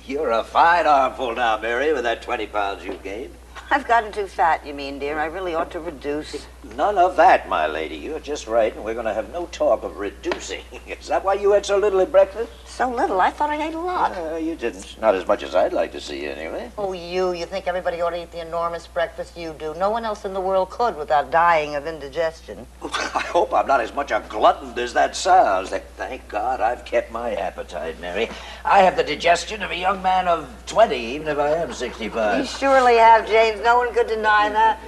You're a fine armful now, Mary, with that 20 pounds you've gained. I've gotten too fat, you mean, dear. I really ought to reduce. None of that, my lady. You're just right, and we're going to have no talk of reducing. Is that why you ate so little at breakfast? So little? I thought I ate a lot. You didn't. Not as much as I'd like to see, anyway. Oh, you think everybody ought to eat the enormous breakfast you do? No one else in the world could without dying of indigestion. I hope I'm not as much a glutton as that sounds. Thank God I've kept my appetite, Mary. I have the digestion of a young man of 20, even if I am 65. You surely have, James. No one could deny that.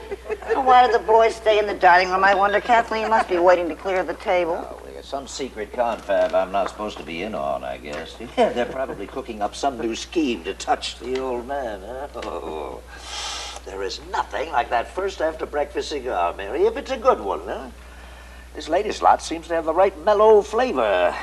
Why did the boys stay in the dining room? I wonder. Kathleen must be waiting to clear the table. Oh, there's some secret confab I'm not supposed to be in on, I guess. Yeah, they're probably cooking up some new scheme to touch the old man, huh? Oh, there is nothing like that first after-breakfast cigar, Mary, if it's a good one, huh? This latest lot seems to have the right mellow flavor.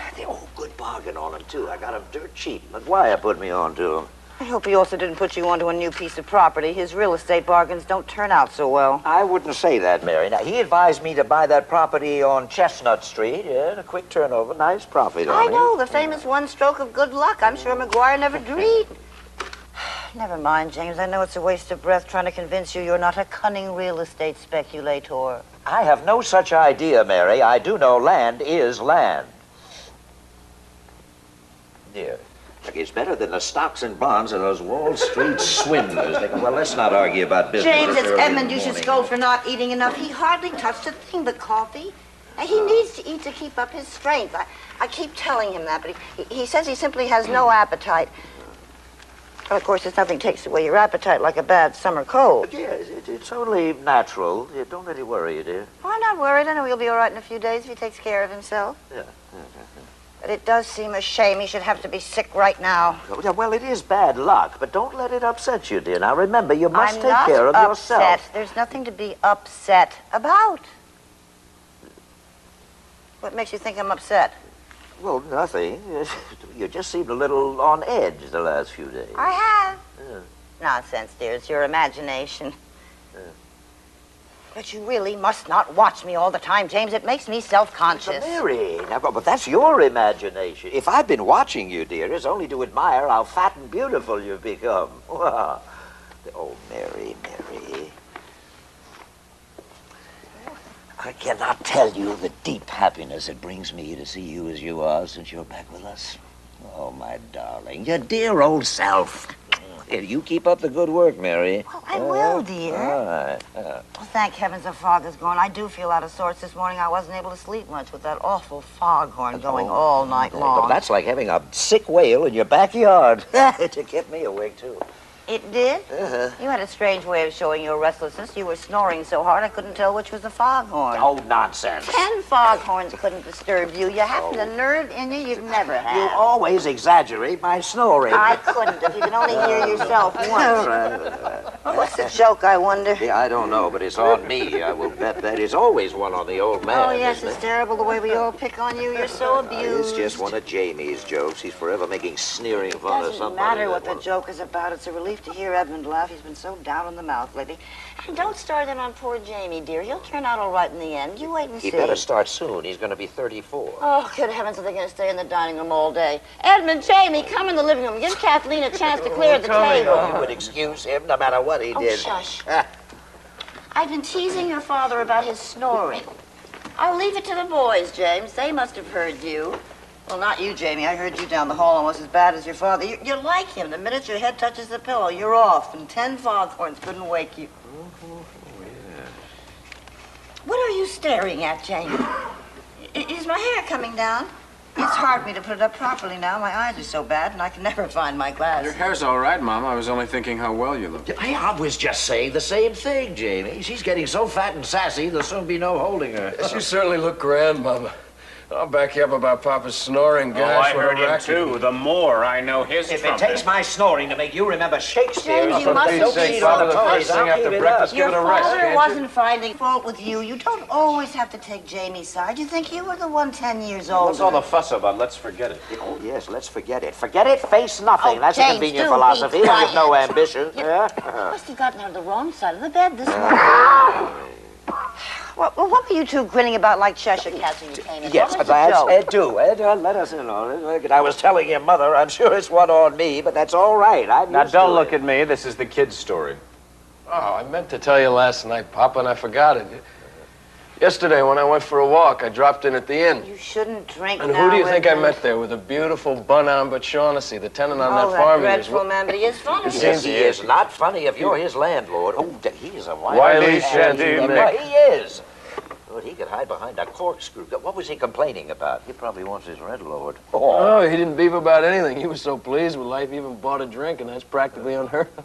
Good bargain on them, too. I got them dirt cheap. McGuire put me on to them. I hope he also didn't put you onto a new piece of property. His real estate bargains don't turn out so well. I wouldn't say that, Mary. Now, he advised me to buy that property on Chestnut Street. Yeah, a quick turnover, nice profit on it. I know, the famous one stroke of good luck. I'm sure McGuire never dreamed. Never mind, James. I know it's a waste of breath trying to convince you you're not a cunning real estate speculator. I have no such idea, Mary. I do know land is land. Dear. It's better than the stocks and bonds of those Wall Street swindlers. Well, let's not argue about business. James, it's Edmund you should scold for not eating enough. He hardly touched a thing but coffee. And he needs to eat to keep up his strength. I keep telling him that, but he says he simply has no appetite. Well, of course, nothing takes away your appetite like a bad summer cold. Yes, it's only natural. Don't let it worry you, dear. Oh, I'm not worried. I know he'll be all right in a few days if he takes care of himself. Yeah. But it does seem a shame he should have to be sick right now. Well, it is bad luck, but don't let it upset you, dear. Now, remember, you must take care of yourself. yourself. There's nothing to be upset about. What makes you think I'm upset? Well, nothing. You just seemed a little on edge the last few days. I have. Yeah. Nonsense, dear. It's your imagination. Yeah. But you really must not watch me all the time, James. It makes me self-conscious. Mary, now, but that's your imagination. If I've been watching you, dear, it's only to admire how fat and beautiful you've become. Oh, Mary. I cannot tell you the deep happiness it brings me to see you as you are since you're back with us. Oh, my darling, your dear old self. You keep up the good work, Mary. Well, I will, dear. All right. Well, thank heavens the fog is gone. I do feel out of sorts this morning. I wasn't able to sleep much with that awful foghorn going all night long. But that's like having a sick whale in your backyard. It kept me awake, too. It did? Uh-huh. You had a strange way of showing your restlessness. You were snoring so hard I couldn't tell which was the foghorn. Oh, nonsense. 10 foghorns couldn't disturb you. You haven't a nerve in you you've never had. You always exaggerate my snoring. I couldn't if you can only hear yourself once. All right. What's the joke, I wonder? Yeah, I don't know, but it's on me. I will bet that is always one on the old man. Oh, yes, it's terrible the way we all pick on you. You're so abused. It's just one of Jamie's jokes. He's forever making sneering fun of somebody. It doesn't matter what the joke is about. It's a relief to hear Edmund laugh. He's been so down in the mouth lately. And don't start in on poor Jamie, dear. He'll turn out all right in the end. You wait and see. He better start soon. He's going to be 34. Oh, good heavens, are they going to stay in the dining room all day? Edmund, Jamie, come in the living room. Give Kathleen a chance to clear the table. You would excuse him no matter what he did. Shush. I've been teasing your father about his snoring. I'll leave it to the boys, James. They must have heard you. Well, not you, Jamie. I heard you down the hall almost as bad as your father. You're like him. The minute your head touches the pillow, you're off, and 10 foghorns couldn't wake you. Yeah. What are you staring at, Jamie? Is my hair coming down? It's hard for me to put it up properly now. My eyes are so bad, and I can never find my glasses. Your hair's all right, Mom. I was only thinking how well you look. I was just saying the same thing, Jamie. She's getting so fat and sassy, there'll soon be no holding her. You certainly look grand, Mama. I'll back you up about Papa's snoring, gosh. I heard him, too. The more I know his If trumpet. it takes my snoring to make you remember Shakespeare... James, you mustn't say Father, the first thing after breakfast, give it a rest, Your can't father wasn't finding fault with you. You don't always have to take Jamie's side. You think you were the one 10 years old. What's all the fuss about? Let's forget it. Oh, yes, let's forget it. Forget it, face nothing. Oh, That's James, a convenient do philosophy. be There's no quiet. ambition. You must have gotten out of the wrong side of the bed this morning. Well, what were you two grinning about like Cheshire cats when you came in? Yes, What was the that's joke? Ed, do. Ed, let us in on it. Look, I was telling your mother, I'm sure it's one on me, but that's all right. Now, don't look at me. This is the kid's story. Oh, I meant to tell you last night, Papa, and I forgot it. Yesterday, when I went for a walk, I dropped in at the inn. You shouldn't drink And now, who do you think I Edmund. met there with a beautiful bun-on but Shaughnessy, the tenant on Oh, that farm? that of his? dreadful man, but he is funny. Yes, he is. Not funny if you're his landlord. Oh, he's a Wily Shanty Mick. He is. But he could hide behind a corkscrew. What was he complaining about? He probably wants his rent, Lord. Oh, he didn't beef about anything. He was so pleased with life, he even bought a drink, and that's practically unheard of.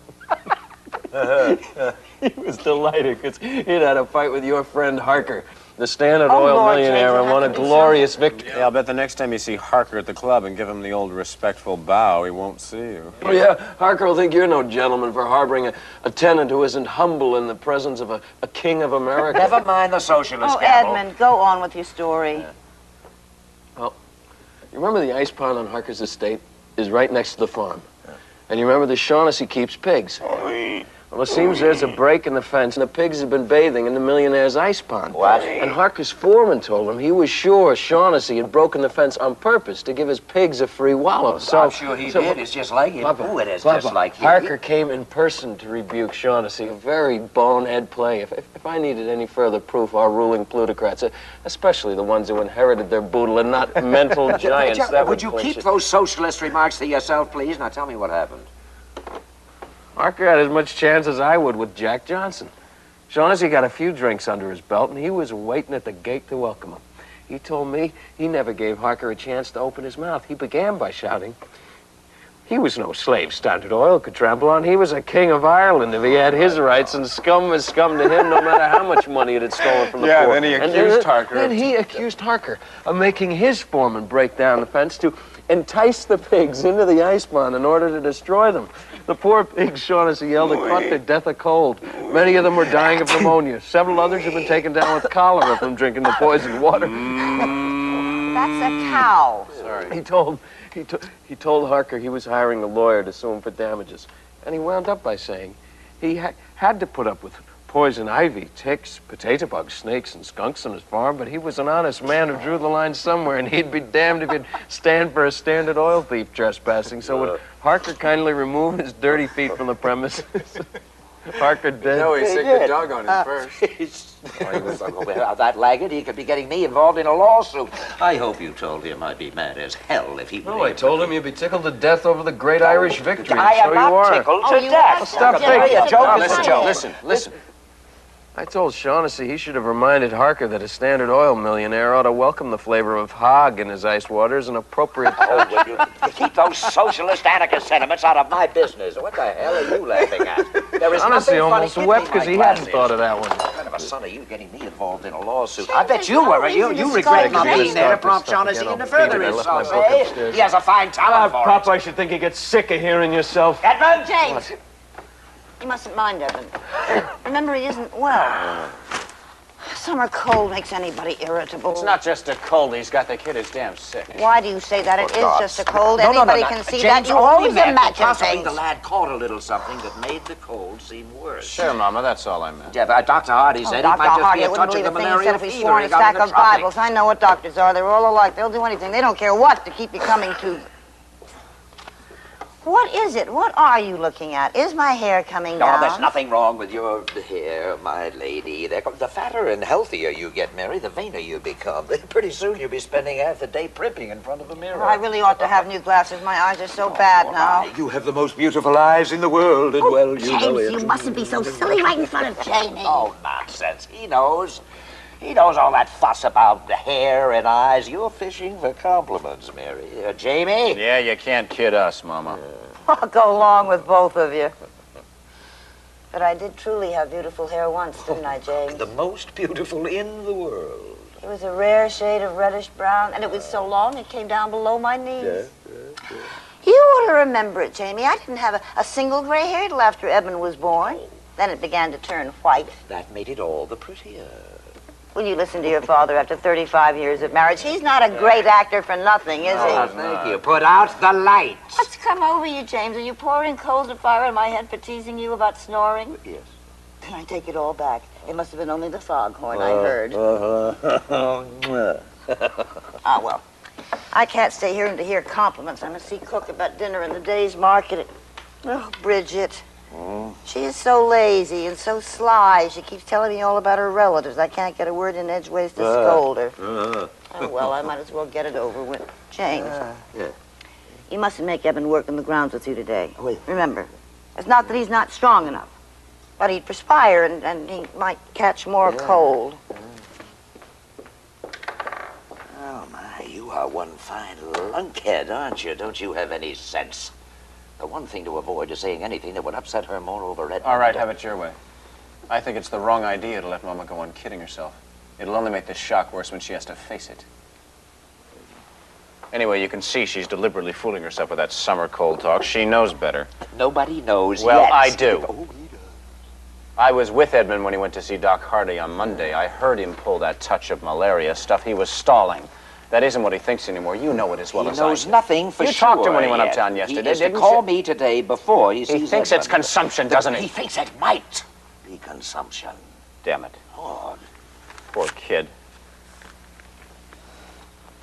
He was delighted because he'd had a fight with your friend Harker, the Standard Oh, Oil Lord, millionaire, James, and won a that could be glorious victory. Yeah, I'll bet the next time you see Harker at the club and give him the old respectful bow, he won't see you. Oh, yeah, Harker will think you're no gentleman for harboring a tenant who isn't humble in the presence of a king of America. Never mind the socialist Oh, gavel. Edmund, go on with your story. Well, you remember the ice pond on Harker's estate is right next to the farm. And you remember the Shaughnessy keeps pigs. Well, it seems there's a break in the fence, and the pigs have been bathing in the millionaire's ice pond. What? And Harker's foreman told him he was sure Shaughnessy had broken the fence on purpose to give his pigs a free wallow. I'm sure he did. It's just like him. Papa, Oh, it is Papa, just like him. Harker came in person to rebuke Shaughnessy. A very bonehead play. If I needed any further proof, our ruling plutocrats, especially the ones who inherited their boodle and not mental giants, that Would you clinch keep it. those socialist remarks to yourself, please? Now tell me what happened. Harker had as much chance as I would with Jack Johnson. Shaughnessy got a few drinks under his belt, and he was waiting at the gate to welcome him. He told me he never gave Harker a chance to open his mouth. He began by shouting, he was no slave Standard Oil could trample on. He was a king of Ireland if he had his rights, and scum was scum to him no matter how much money it had stolen from the Yeah, poor. then he And accused Harker Then he accused Harker of making his foreman break down the fence to entice the pigs into the ice pond in order to destroy them. The poor pigs, Shaughnessy yelled, had caught their death of cold. Many of them were dying of pneumonia. Several others have been taken down with cholera from drinking the poisoned water. That's a cow. Sorry. He told Harker he was hiring a lawyer to sue him for damages. And he wound up by saying he had to put up with poison ivy, ticks, potato bugs, snakes, and skunks on his farm, but he was an honest man who drew the line somewhere, and he'd be damned if he'd stand for a Standard Oil thief trespassing. So when Harker kindly removed his dirty feet from the premises, Harker did. No, he sicked the dog on him first. That laggard, he could be getting me involved in a lawsuit. I hope you told him I'd be mad as hell if he... No, I told him you'd be tickled to death over the great Irish victory. I am so not you are. tickled Oh, to you death. are. Stop Yeah, thinking. yeah, Joe, yeah, listen, yeah. Joe, Listen. I told Shaughnessy he should have reminded Harker that a Standard Oil millionaire ought to welcome the flavor of hog in his ice waters and appropriate... Oh, will you keep those socialist anarchist sentiments out of my business? What the hell are you laughing at? There is Honestly, nothing almost funny. wept Give me because my he hadn't glasses. thought of that one. What kind of a son are you getting me involved in a lawsuit? James, I bet you there's no were. You reason to regret scold not James. being there to prompt Stop this Shaughnessy stuff into again. further I'll beat it. I left insults, my book eh? upstairs. He has a fine talent for Papa, I should think he gets sick of hearing yourself. it. Edmund! James, you mustn't mind Edmund. Remember, he isn't well. Summer cold makes anybody irritable. It's not just a cold. He's got the kid is damn sick. Why do you say that? It is God. just a cold. No, Anybody no. can see James that. You only always meant that imagine possibly things. the lad caught a little something that made the cold seem worse. Sure, Mama, that's all I meant. Yeah, but Dr. Hardy said Oh, it might Dr. just Hardy, be I a wouldn't touch of believe the a thing he said malarial if he fever. swore on He a got stack in the of tropics. Bibles. I know what doctors are. They're all alike. They'll do anything. They don't care what to keep you coming to. What is it? What are you looking at? Is my hair coming No, down? there's nothing wrong with your hair, my lady. The fatter and healthier you get, Mary, the vainer you become. Pretty soon you'll be spending half the day primping in front of a mirror. I really ought to have new glasses. My eyes are so bad now. You have the most beautiful eyes in the world, and well, you know it. James, you mustn't be so silly right in front of Jamie. Oh, nonsense. He knows. He knows all that fuss about the hair and eyes. You're fishing for compliments, Mary. Jamie? Yeah, you can't kid us, Mama. I'll go along with both of you. But I did truly have beautiful hair once, didn't I, James? The most beautiful in the world. It was a rare shade of reddish brown, and it was so long it came down below my knees. You ought to remember it, Jamie. I didn't have a single gray hair till after Edmund was born. Then it began to turn white. That made it all the prettier. Will you listen to your father after 35 years of marriage? He's not a great actor for nothing, is Oh, he? thank you. Put out the lights. What's come over you, James? Are you pouring coals of fire on my head for teasing you about snoring? Yes. I take it all back. It must have been only the foghorn I heard. Ah, well, I can't stay here and to hear compliments. I must see Cook about dinner in the day's market. Oh, Bridget. She is so lazy and so sly. She keeps telling me all about her relatives. I can't get a word in edgeways to scold her. Oh, well, I might as well get it over with. James. Yeah. You mustn't make Edmund work in the grounds with you today. Oh, wait. Remember, it's not that he's not strong enough, but he'd perspire and he might catch more cold. Oh, my, you are one fine lunkhead, aren't you? Don't you have any sense? The one thing to avoid is saying anything that would upset her more over Edmund. All right, have it your way. I think it's the wrong idea to let Mama go on kidding herself. It'll only make the shock worse when she has to face it. Anyway, you can see she's deliberately fooling herself with that summer cold talk. She knows better. Nobody knows Well, yet. I do. Oh, he does. I was with Edmund when he went to see Doc Hardy on Monday. I heard him pull that touch of malaria stuff. He was stalling. That isn't what he thinks anymore. You know it as well as I do. He knows nothing for sure. You talked to him when he went uptown yesterday, He is to didn't call you? me today before he sees He thinks Edmund. it's consumption, doesn't he? He thinks it might be consumption. Damn it. Oh, Poor kid.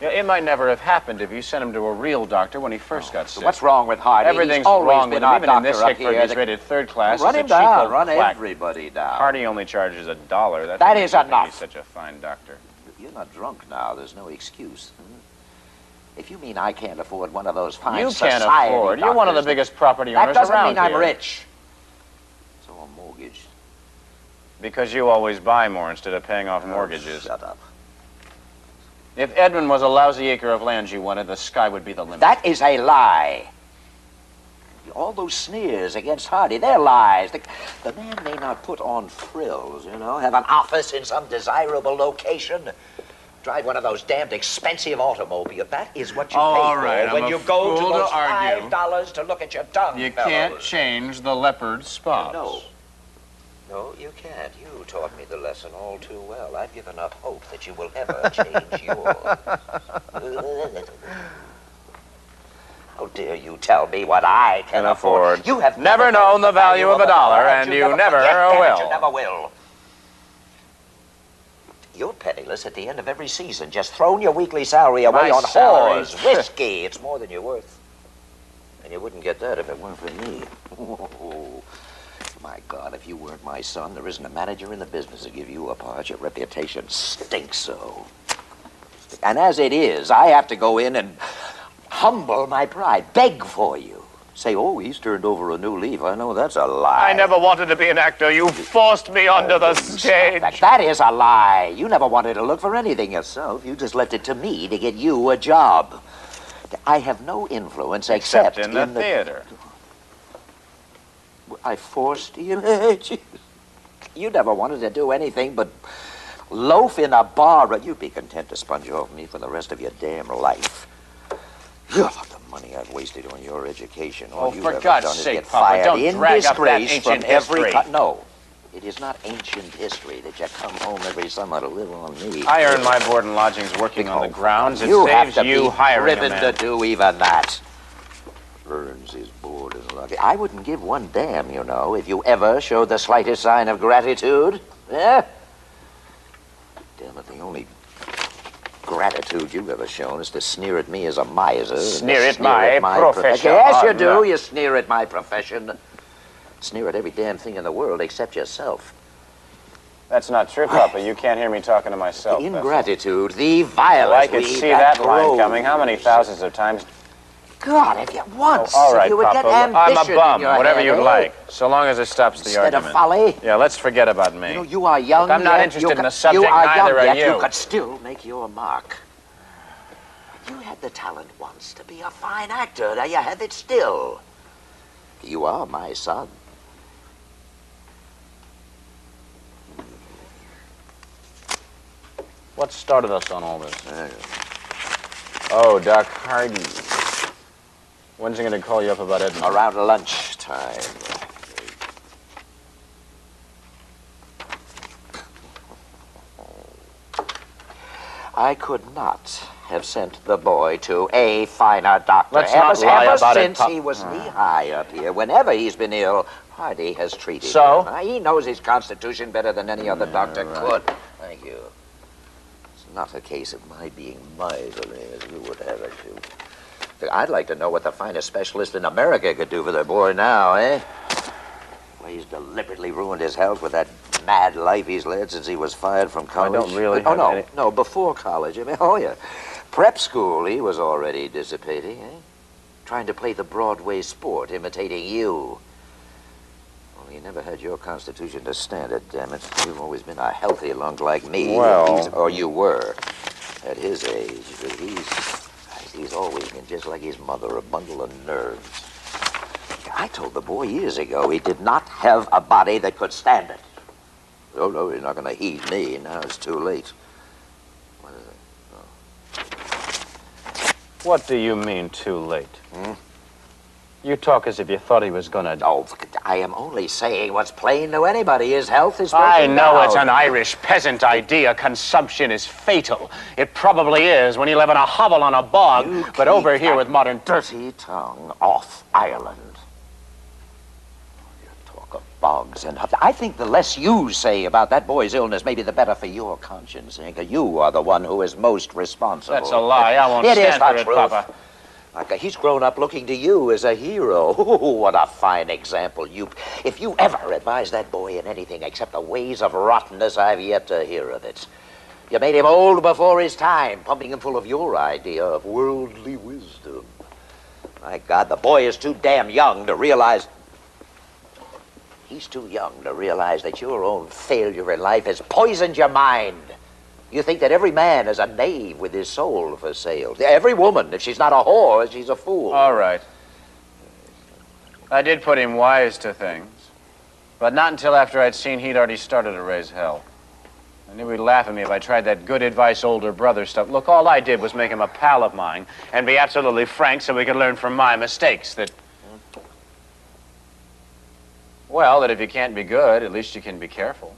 Yeah, it might never have happened if you sent him to a real doctor when he first got sick. what's wrong with Hardy? Everything's He's always wrong been with our him. Even in this doctor up Hickford, here. he's rated third class. Run as a him cheap down. old Run quack. everybody down. Hardy only charges $1. That's That what is makes him think enough. He's such a fine doctor. You're not drunk now. There's no excuse. If you mean I can't afford one of those fine You can't society afford. You're one of the doctors, biggest property that owners doesn't around mean I'm here. rich. It's all mortgaged. Because you always buy more instead of paying off mortgages. Shut up. If Edmund was a lousy acre of land you wanted, the sky would be the limit. That is a lie. All those sneers against Hardy, they're lies. The man may not put on frills, you know, have an office in some desirable location, drive one of those damned expensive automobiles. That is what you pay all right, for when I'm you a go to fool to those argue. $5 to look at your tongue, You fellows. can't change the leopard's spots. No. No, you can't. You taught me the lesson all too well. I've given up hope that you will ever change yours. How dare you tell me what I can afford? You have never known the value of a dollar, and you never will. You never will. You're penniless at the end of every season, just throwing your weekly salary away My on salary? whores, whiskey. It's more than you're worth. And you wouldn't get that if it weren't for me. Oh, my God, if you weren't my son, there isn't a manager in the business to give you a part. Your reputation stinks so. And as it is, I have to go in and humble my pride, beg for you. Say, oh, he's turned over a new leaf. I know that's a lie. I never wanted to be an actor. You forced me onto the stage. That is a lie. You never wanted to look for anything yourself. You just left it to me to get you a job. I have no influence except in the theater. I forced you. You never wanted to do anything but loaf in a bar. You'd be content to sponge off me for the rest of your damn life. Ugh, the money I've wasted on your education. All you've for ever God's done is sake, get Papa, fired don't in drag up that disgrace ancient from every history. No, it is not ancient history that you come home every summer to live on me. I earn my board and lodgings working on the grounds. It You have saves to you be hiring a driven man. to do even that. Earns his board and lodging. I wouldn't give one damn, you know, if you ever showed the slightest sign of gratitude. Yeah? Damn it, the only gratitude you've ever shown is to sneer at me as a miser. Sneer at my profession. Yes, you Oh, do. no. You sneer at my profession. Sneer at every damn thing in the world except yourself. That's not true, Papa. You can't hear me talking to myself. The that's all. ingratitude, the violence. Well, I could see that line coming. How many thousands of times? God, if you once, All right, if you would Papa. get ambition I'm a bum. in your Whatever head, you'd eh? like, so long as it stops the Instead argument. of folly. Yeah, let's forget about me. You know, you are young. Look, I'm not yet. interested You in the ca- subject, You are neither young are yet. you. You could still make your mark. You had the talent once to be a fine actor. Now you have it still. You are my son. What started us on all this? Oh, Doc Hardy. When's he going to call you up about Edmund? Around lunchtime. I could not have sent the boy to a finer doctor. Let's not lie about it, since he was knee-high up here, whenever he's been ill, Hardy has treated So? him. He knows his constitution better than any other doctor could. Thank you. It's not a case of my being miserly, as you would have it to. I'd like to know what the finest specialist in America could do for their boy now, eh? Well, he's deliberately ruined his health with that mad life he's led since he was fired from college. I don't really Oh, have no, any... no, before college. I mean, oh, yeah. Prep school, he was already dissipating, eh? Trying to play the Broadway sport, imitating you. Well, he never had your constitution to stand it, damn it. You've always been a healthy lunk like me. Well... Or you were, at his age. But he's always been just like his mother, a bundle of nerves. I told the boy years ago he did not have a body that could stand it. Oh, no, he's not going to heed me. Now it's too late. What is it? Oh. What do you mean, too late? You talk as if you thought he was gonna... Oh, I am only saying what's plain to anybody. His health is I broken know down. it's an Irish peasant idea. Consumption is fatal. It probably is when you live in a hovel on a bog. You But over keep here that with modern... dirty tongue off Ireland. You talk of bogs and... I think the less you say about that boy's illness, maybe the better for your conscience. Eh? 'Cause you are the one who is most responsible. That's a lie. I won't It is stand for the it, truth. Papa. Like he's grown up looking to you as a hero. Oh, what a fine example. If you ever advise that boy in anything except the ways of rottenness, I've yet to hear of it. You made him old before his time, pumping him full of your idea of worldly wisdom. My God, the boy is too damn young to realize... He's too young to realize that your own failure in life has poisoned your mind. You think that every man is a knave with his soul for sale. Every woman, if she's not a whore, she's a fool. All right. I did put him wise to things, but not until after I'd seen he'd already started to raise hell. I knew he'd laugh at me if I tried that good advice older brother stuff. Look, all I did was make him a pal of mine and be absolutely frank so we could learn from my mistakes. That if you can't be good, at least you can be careful.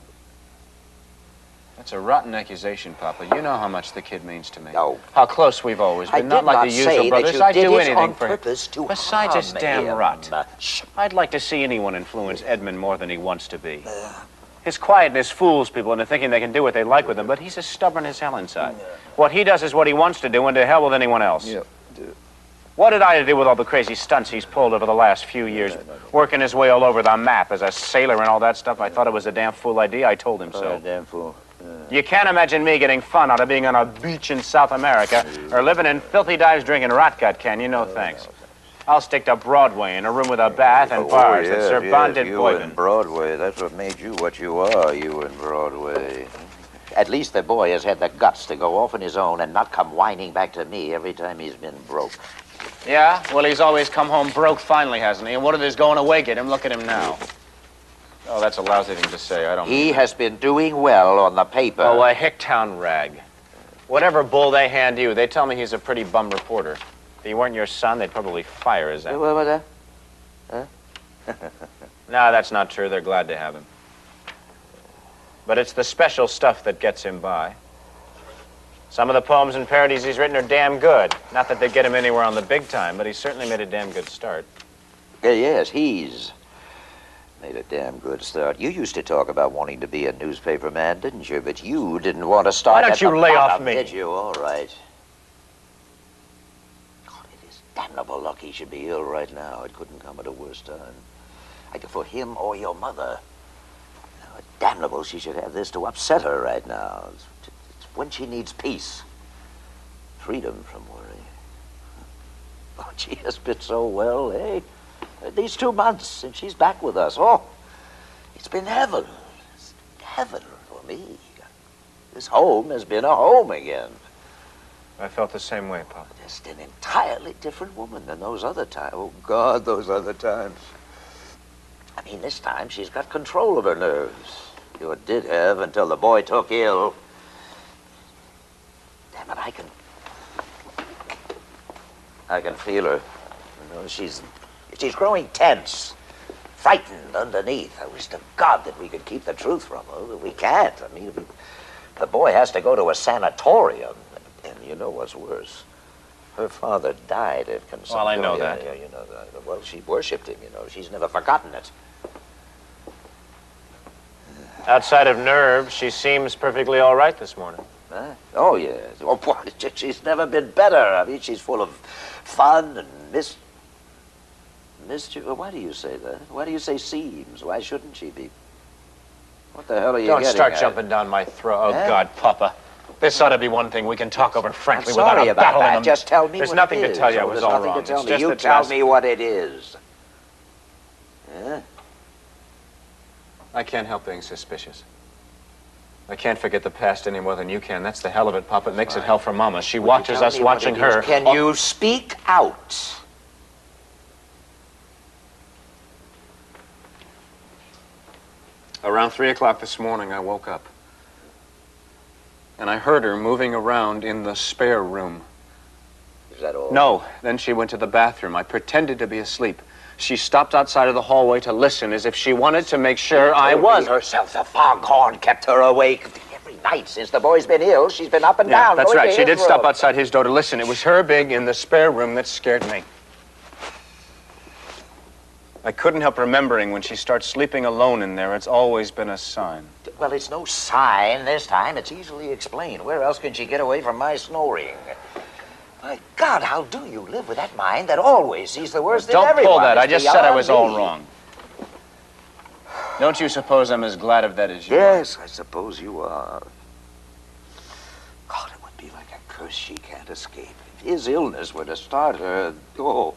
That's a rotten accusation, Papa. You know how much the kid means to me. No. How close we've always been. I Not did like not the say usual that brothers. you I'd did do it anything on for him. purpose to Besides, it's harm damn him. rot. I'd like to see anyone influence Edmund more than he wants to be. His quietness fools people into thinking they can do what they like with him, but he's as stubborn as hell inside. What he does is what he wants to do, and to hell with anyone else. Yep. What did I do with all the crazy stunts he's pulled over the last few years, working his way all over the map as a sailor and all that stuff? I thought it was a damn fool idea. I told him so. Damn fool. You can't imagine me getting fun out of being on a beach in South America or living in filthy dives drinking rot gut, can you? No thanks. I'll stick to Broadway in a room with a bath and bars that serve bonded you boyden. in Broadway. That's what made you what you are, you in Broadway. At least the boy has had the guts to go off on his own and not come whining back to me every time he's been broke. Yeah? Well, he's always come home broke finally, hasn't he? And what did his going away get him? Look at him now. Oh, that's a lousy thing to say. I don't... He has been doing well on the paper. Oh, a Hicktown rag. Whatever bull they hand you, they tell me he's a pretty bum reporter. If he weren't your son, they'd probably fire his ass. What? Huh? No, that's not true. They're glad to have him. But it's the special stuff that gets him by. Some of the poems and parodies he's written are damn good. Not that they'd get him anywhere on the big time, but he's certainly made a damn good start. Yes, he's made a damn good start. You used to talk about wanting to be a newspaper man, didn't you? But you didn't want to start. Why don't you lay off me? Did you? All right. God, it is damnable luck he should be ill right now. It couldn't come at a worse time. Either for him or your mother. Now, damnable she should have this to upset her right now. It's when she needs peace. Freedom from worry. Oh, she has been so well, eh? These 2 months since she's back with us. Oh, it's been heaven. It's heaven for me. This home has been a home again. I felt the same way, Pop. Just an entirely different woman than those other times. Oh, God, those other times. I mean, this time she's got control of her nerves. You did have until the boy took ill. Damn it, I can feel her. You know, she's growing tense, frightened underneath. I wish to God that we could keep the truth from her, but we can't. I mean, the boy has to go to a sanatorium, and you know what's worse. Her father died of consumption. Well, I know that. Yeah, you know that. Well, she worshipped him, you know. She's never forgotten it. Outside of nerves, she seems perfectly all right this morning. Huh? Oh, yes. Oh, boy, she's never been better. I mean, she's full of fun and mischief. Well, why do you say that? Why do you say seems? Why shouldn't she be? What the hell are you Don't getting start at? jumping down my throat. Oh, Huh? God, Papa. This ought to be one thing we can talk over frankly I'm without sorry a about battle that. in them. Just tell me There's what nothing it to is. tell you. I Oh, was there's all nothing wrong. to tell It's me. just You that tell last- me what it is. Yeah? I can't help being suspicious. I can't forget the past any more than you can. That's the hell of it, Papa. It makes it hell for Mama. She watches us watching her. Can you speak out? Around 3 o'clock this morning, I woke up. And I heard her moving around in the spare room. Is that all? No. Then she went to the bathroom. I pretended to be asleep. She stopped outside of the hallway to listen as if she wanted to make sure I was. Herself, the foghorn kept her awake. Every night since the boy's been ill, she's been up and Yeah, down. that's going right. to She his did stop room. outside his door to listen. It was her being in the spare room that scared me. I couldn't help remembering when she starts sleeping alone in there, it's always been a sign. Well, it's no sign this time. It's easily explained. Where else can she get away from my snoring? My God, how do you live with that mind that always sees the worst in Don't everyone? pull that. It's I just said I beyond was all me. wrong. Don't you suppose I'm as glad of that as you are? Yes, I suppose you are. God, it would be like a curse she can't escape. If his illness were to start her, oh.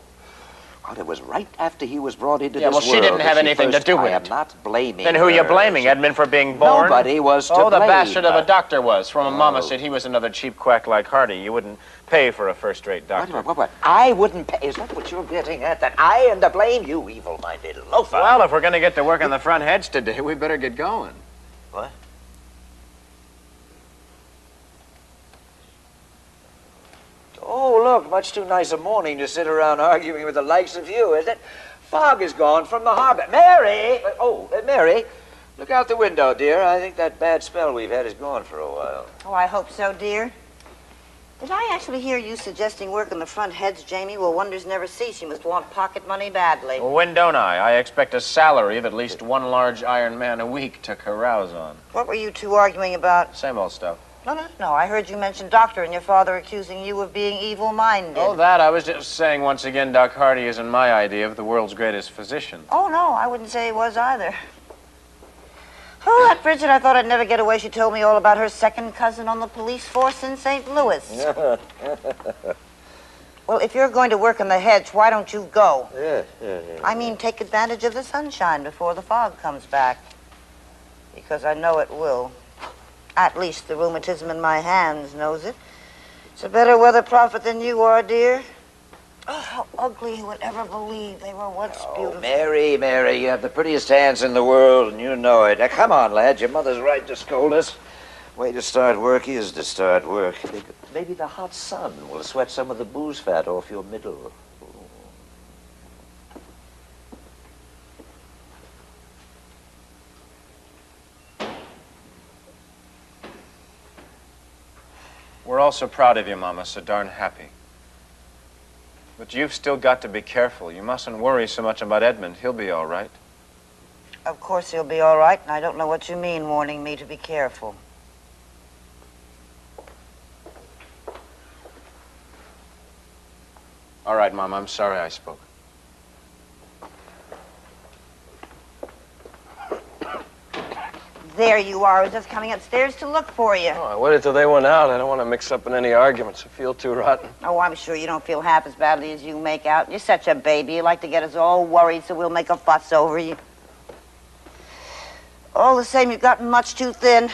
God, it was right after he was brought into this well, world. she didn't have that she anything to first- do with I am it. not blaming Then who are you her. blaming? Edmund for being born? Nobody was to Oh, the blame. bastard of a doctor was. From a mama Oh. said he was another cheap quack like Hardy. You wouldn't pay for a first-rate doctor. What? I wouldn't pay. Is that what you're getting at? That I am to blame, you evil-minded loafer? Well, if we're going to get to work on the front hedge today, we better get going. What? Oh, look, much too nice a morning to sit around arguing with the likes of you, is it? Fog is gone from the harbor. Mary! Mary, look out the window, dear. I think that bad spell we've had is gone for a while. Oh, I hope so, dear. Did I actually hear you suggesting work on the front hedge, Jamie? Well, wonders never cease. You must want pocket money badly. Well, when don't I? I expect a salary of at least one large iron man a week to carouse on. What were you two arguing about? Same old stuff. No. I heard you mention Doctor and your father accusing you of being evil-minded. Oh, that. I was just saying once again, Doc Hardy isn't my idea of the world's greatest physician. Oh, no, I wouldn't say he was either. Oh, that Bridget, I thought I'd never get away. She told me all about her second cousin on the police force in St. Louis. Well, if you're going to work in the hedge, why don't you go? Yeah. I mean, take advantage of the sunshine before the fog comes back. Because I know it will. At least the rheumatism in my hands knows it. It's a better weather prophet than you are, dear. Oh, how ugly. Who would ever believe they were once beautiful? Mary, you have the prettiest hands in the world, and you know it. Now, come on, lad. Your mother's right to scold us. Way to start work is to start work. Maybe the hot sun will sweat some of the booze fat off your middle. We're all so proud of you, Mama, so darn happy. But you've still got to be careful. You mustn't worry so much about Edmund. He'll be all right. Of course he'll be all right, and I don't know what you mean warning me to be careful. All right, Mom, I'm sorry I spoke. There you are. I was just coming upstairs to look for you. Oh, I waited till they went out. I don't want to mix up in any arguments. I feel too rotten. Oh, I'm sure you don't feel half as badly as you make out. You're such a baby. You like to get us all worried, so we'll make a fuss over you. All the same, you've gotten much too thin.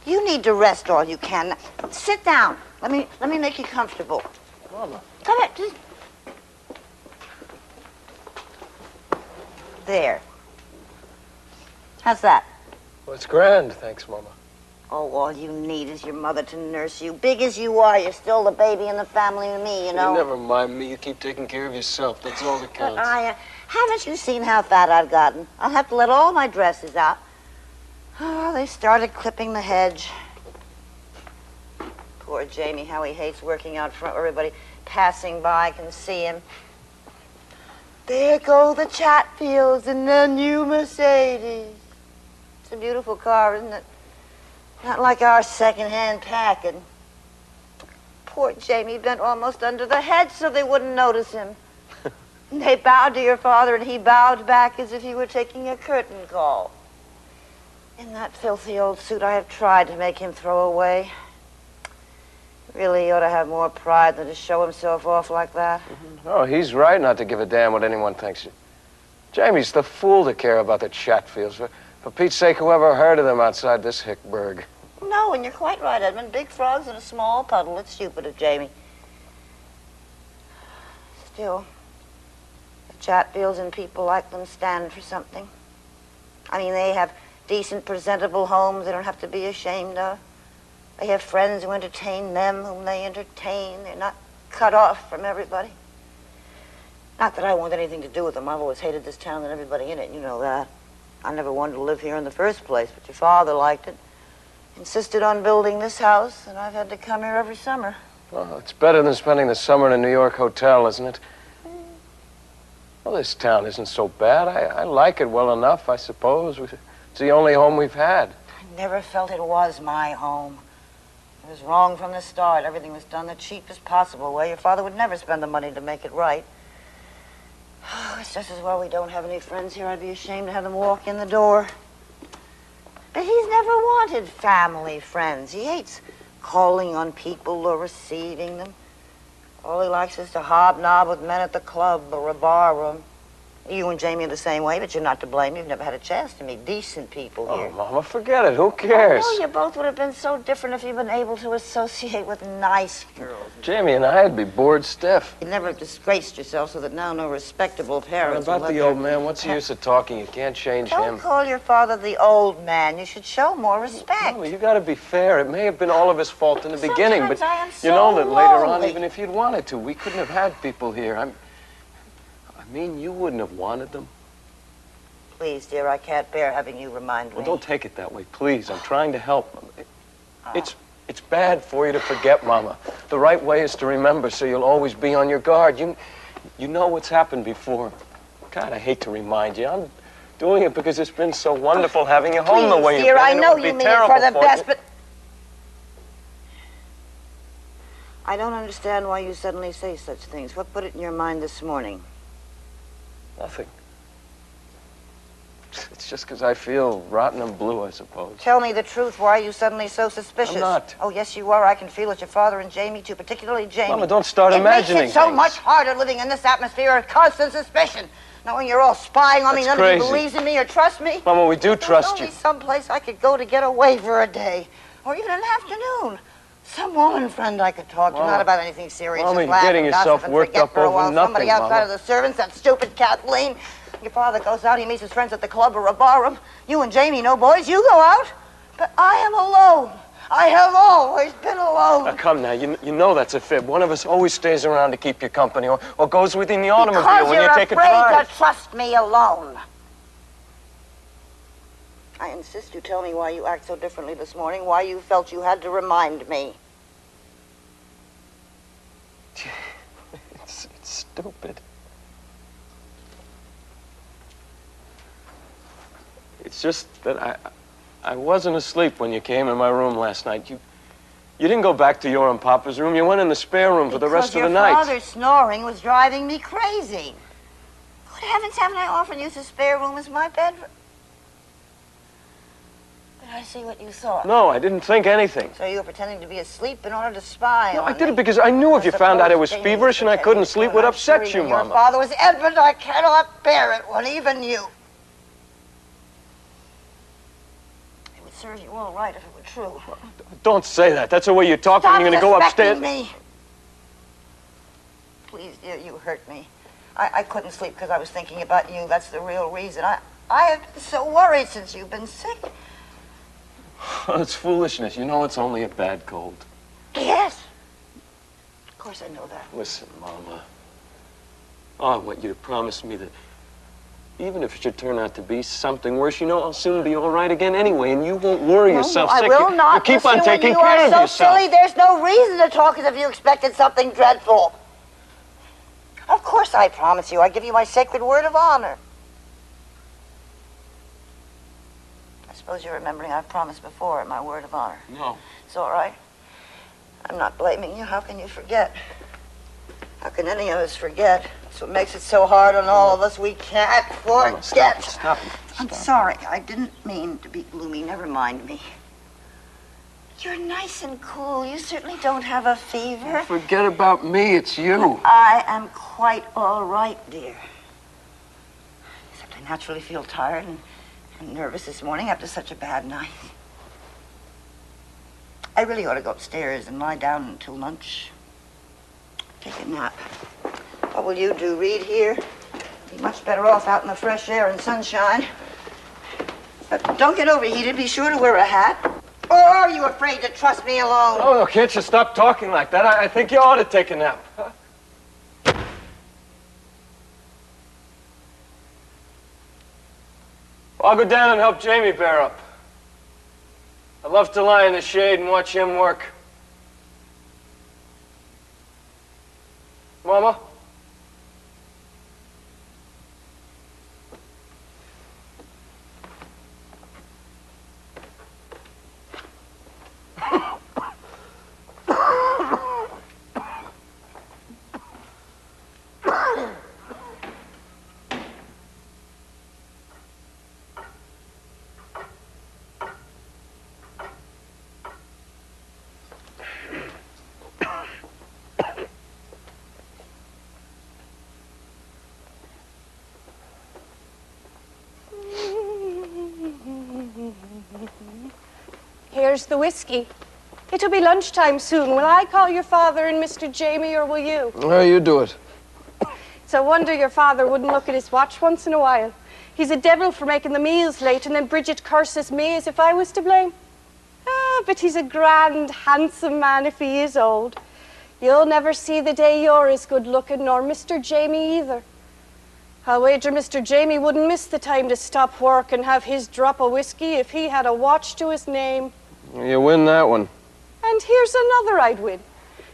You need to rest all you can. Sit down. Let me make you comfortable. Mama. Come here. Just... There. How's that? Well, it's grand, thanks, Mama. Oh, all you need is your mother to nurse you. Big as you are, you're still the baby in the family with me, you know? You never mind me. You keep taking care of yourself. That's all that counts. But haven't you seen how fat I've gotten? I'll have to let all my dresses out. Oh, they started clipping the hedge. Poor Jamie, how he hates working out front where everybody passing by can see him. There go the Chatfields in their new Mercedes. It's a beautiful car, isn't it? Not like our second-hand packing. Poor Jamie bent almost under the head so they wouldn't notice him. They bowed to your father, and he bowed back as if he were taking a curtain call. In that filthy old suit I have tried to make him throw away. Really, he ought to have more pride than to show himself off like that. Oh, he's right not to give a damn what anyone thinks. Jamie's the fool to care about the Chatfields. For Pete's sake, whoever heard of them outside this hickburg? No, and you're quite right, Edmund. Big frogs in a small puddle. It's stupid of Jamie. Still, the Chatfields and people like them stand for something. I mean, they have decent, presentable homes they don't have to be ashamed of. They have friends who entertain them, whom they entertain. They're not cut off from everybody. Not that I want anything to do with them. I've always hated this town and everybody in it, and you know that. I never wanted to live here in the first place, but your father liked it. Insisted on building this house, and I've had to come here every summer. Well, it's better than spending the summer in a New York hotel, isn't it? Well, this town isn't so bad. I like it well enough, I suppose. It's the only home we've had. I never felt it was my home. It was wrong from the start. Everything was done the cheapest possible way. Your father would never spend the money to make it right. Oh, it's just as well we don't have any friends here. I'd be ashamed to have them walk in the door. But he's never wanted family friends. He hates calling on people or receiving them. All he likes is to hobnob with men at the club or a bar room. You and Jamie are the same way, but you're not to blame. You've never had a chance to meet decent people here. Oh, Mama, forget it. Who cares? Oh, you both would have been so different if you'd been able to associate with nice girls. Jamie and I'd be bored stiff. You'd never have disgraced yourself so that now no respectable parents About the old man, what's the use of talking? You can't change him. Don't call your father the old man. You should show more respect. Mama, you got to be fair. It may have been all of his fault in the beginning, but I am so you know that later on, lonely. even if you'd wanted to, we couldn't have had people here. I mean, you wouldn't have wanted them. Please, dear, I can't bear having you remind me. Well, don't take it that way, please. I'm trying to help. It's bad for you to forget, Mama. The right way is to remember, so you'll always be on your guard. You know what's happened before. God, I hate to remind you. I'm doing it because it's been so wonderful having you home the way you've dear, been. I know you you mean it for the best, but I don't understand why you suddenly say such things. What put it in your mind this morning? Nothing. It's just because I feel rotten and blue, I suppose. Tell me the truth. Why are you suddenly so suspicious? I'm not. Oh, yes, you are. I can feel it. Your father and Jamie, too, particularly Jamie. Mama, don't start imagining It makes it so things. much harder living in this atmosphere of constant suspicion. Knowing you're all spying on me, That's none of you crazy. believes in me or trusts me. Mama, we do trust you. There's only someplace I could go to get away for a day, or even an afternoon. Some woman friend I could talk to, Mama. not about anything serious. Mama, just you're laugh getting and gossip yourself and worked forget up for a over while. Somebody nothing, outside Mama. of the servants, that stupid Kathleen. Your father goes out, he meets his friends at the club or a bar room. You and Jamie, no boys, you go out. But I am alone. I have always been alone. Now, come now. You know that's a fib. One of us always stays around to keep you company or goes with you in the automobile Because when you you're take a afraid drive. to trust me alone. I insist you tell me why you act so differently this morning, why you felt you had to remind me. It's stupid. It's just that I wasn't asleep when you came in my room last night. You didn't go back to your and Papa's room. You went in the spare room for the rest of the night. Because your father's snoring was driving me crazy. Good heavens, haven't I often used the spare room as my bedroom? But I see what you thought. No, I didn't think anything. So you were pretending to be asleep in order to spy No, on I did me. it because I knew if you found out I was Supposed feverish and I thing couldn't is sleep good. would I'm upset sure you, Your Mama. father was Edmund. I cannot bear it when even you. It would serve you all right if it were true. Don't say that. That's the way you talk Stop when you're going to go suspecting upstairs. me. Please, dear, you hurt me. I couldn't sleep because I was thinking about you. That's the real reason. I have been so worried since you've been sick. It's foolishness. You know it's only a bad cold. Yes. Of course I know that. Listen, Mama. Oh, I want you to promise me that Even if it should turn out to be something worse, you know I'll soon be all right again anyway, and you won't worry yourself sick. I will not. You keep on taking care of yourself. You are so silly. There's no reason to talk as if you expected something dreadful. Of course I promise you. I give you my sacred word of honor. I suppose you're remembering I've promised before, my word of honor. No. It's all right. I'm not blaming you. How can you forget? How can any of us forget? That's what makes it so hard on all of us. We can't forget. Stop it. I'm sorry. I didn't mean to be gloomy. Never mind me. You're nice and cool. You certainly don't have a fever. Forget about me. It's you. I am quite all right, dear. Except I naturally feel tired and nervous this morning after such a bad night. I really ought to go upstairs and lie down until lunch. Take a nap. What will you do? Read here? Be much better off out in the fresh air and sunshine. But don't get overheated. Be sure to wear a hat. Or are you afraid to trust me alone? Oh, no, can't you stop talking like that? I think you ought to take a nap. Huh? I'll go down and help Jamie bear up. I love to lie in the shade and watch him work. Mama? Here's the whiskey. It'll be lunchtime soon. Will I call your father and Mr. Jamie, or will you? Oh, you do it. It's a wonder your father wouldn't look at his watch once in a while. He's a devil for making the meals late, and then Bridget curses me as if I was to blame. Ah, but he's a grand, handsome man if he is old. You'll never see the day you're as good-looking, nor Mr. Jamie either. I'll wager Mr. Jamie wouldn't miss the time to stop work and have his drop of whiskey if he had a watch to his name. You win that one. And here's another I'd win.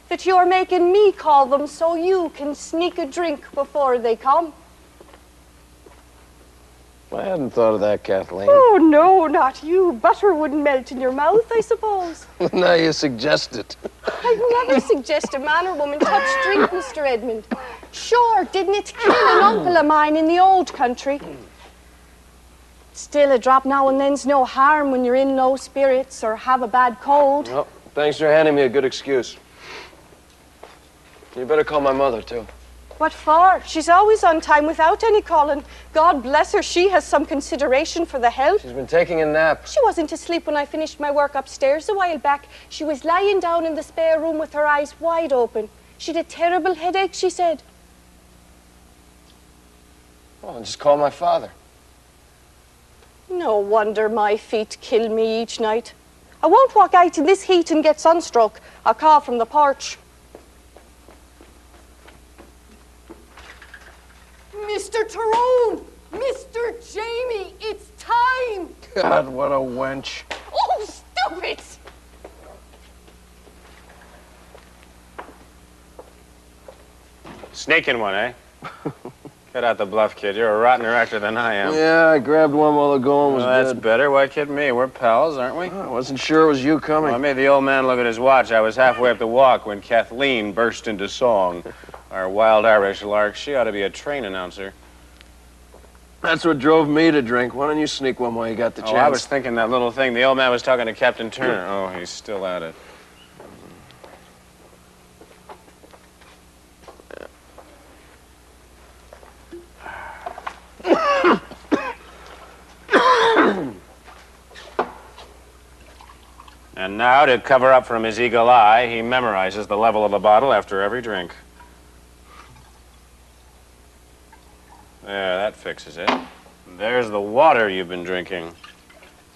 That you're making me call them so you can sneak a drink before they come. I hadn't thought of that, Kathleen. Oh, no, not you. Butter wouldn't melt in your mouth, I suppose. Now you suggest it. I'd never suggest a man or woman touch drink, Mr. Edmund. Sure, didn't it kill an uncle of mine in the old country? Still, a drop now and then's no harm when you're in low spirits or have a bad cold. Well, thanks for handing me a good excuse. You better call my mother, too. What for? She's always on time without any calling. God bless her, she has some consideration for the health. She's been taking a nap. She wasn't asleep when I finished my work upstairs a while back. She was lying down in the spare room with her eyes wide open. She'd a terrible headache, she said. Well, just call my father. No wonder my feet kill me each night. I won't walk out in this heat and get sunstroke. I'll call from the porch. Mr. Tyrone! Mr. Jamie, it's time! God, what a wench. Oh, stupid! Sneaking one, eh? Cut out the bluff, kid. You're a rottener actor than I am. Yeah, I grabbed one while the going was Well, that's good. better. Why kid me? We're pals, aren't we? I wasn't sure it was you coming. Well, I made the old man look at his watch. I was halfway up the walk when Kathleen burst into song. Our wild Irish lark. She ought to be a train announcer. That's what drove me to drink. Why don't you sneak one while you got the chance? Oh, I was thinking that little thing. The old man was talking to Captain Turner. Oh, he's still at it. And now, to cover up from his eagle eye, he memorizes the level of the bottle after every drink. There, that fixes it. There's the water you've been drinking.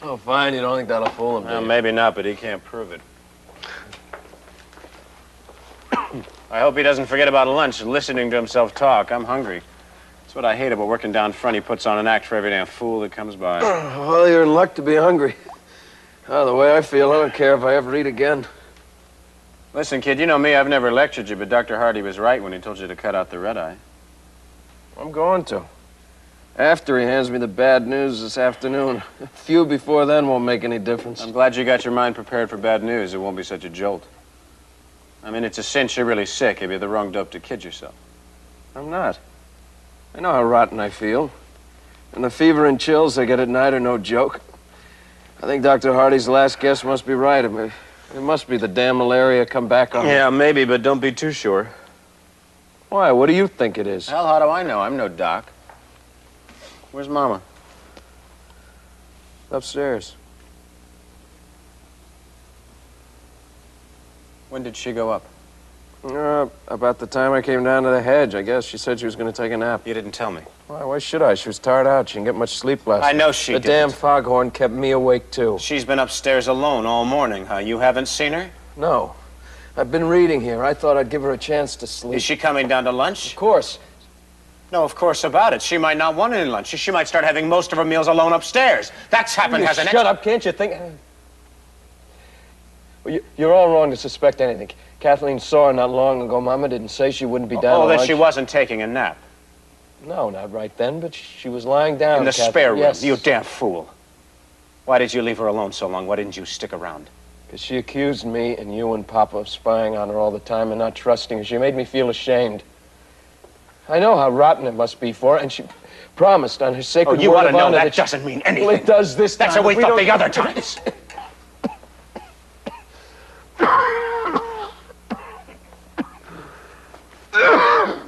Oh, fine. You don't think that'll fool him, do Well, you? maybe not, but he can't prove it. I hope he doesn't forget about lunch, listening to himself talk. I'm hungry. That's what I hate about working down front. He puts on an act for every damn fool that comes by. Well, you're in luck to be hungry. Oh, the way I feel, I don't care if I ever eat again. Listen, kid, you know me, I've never lectured you, but Dr. Hardy was right when he told you to cut out the red eye. I'm going to. After he hands me the bad news this afternoon. A few before then won't make any difference. I'm glad you got your mind prepared for bad news. It won't be such a jolt. I mean, it's a cinch you're really sick if you're the wrong dope to kid yourself. I'm not. I know how rotten I feel. And the fever and chills I get at night are no joke. I think Dr. Hardy's last guess must be right. It must be the damn malaria come back on me. Yeah, maybe, but don't be too sure. Why? What do you think it is? Hell, how do I know? I'm no doc. Where's Mama? Upstairs. When did she go up? About the time I came down to the hedge, I guess. She said she was going to take a nap. You didn't tell me. Why should I? She was tired out. She didn't get much sleep last night. I know she didn't. The damn foghorn kept me awake, too. She's been upstairs alone all morning, huh? You haven't seen her? No. I've been reading here. I thought I'd give her a chance to sleep. Is she coming down to lunch? Of course. No, of course about it. She might not want any lunch. She might start having most of her meals alone upstairs. That's happened, hasn't it? Shut up, can't you think? Well, you're all wrong to suspect anything. Kathleen saw her not long ago. Mama didn't say she wouldn't be down Oh, to that lunch. she wasn't taking a nap. No, not right then, but she was lying down. In the Kathleen. spare room? Yes. You damn fool. Why did you leave her alone so long? Why didn't you stick around? Because she accused me and you and Papa of spying on her all the time and not trusting her. She made me feel ashamed. I know how rotten it must be for her, and she promised on her sacred Oh, you word ought to of know honor that doesn't mean anything. Well, it does this time. That's how we If thought don't- the other times.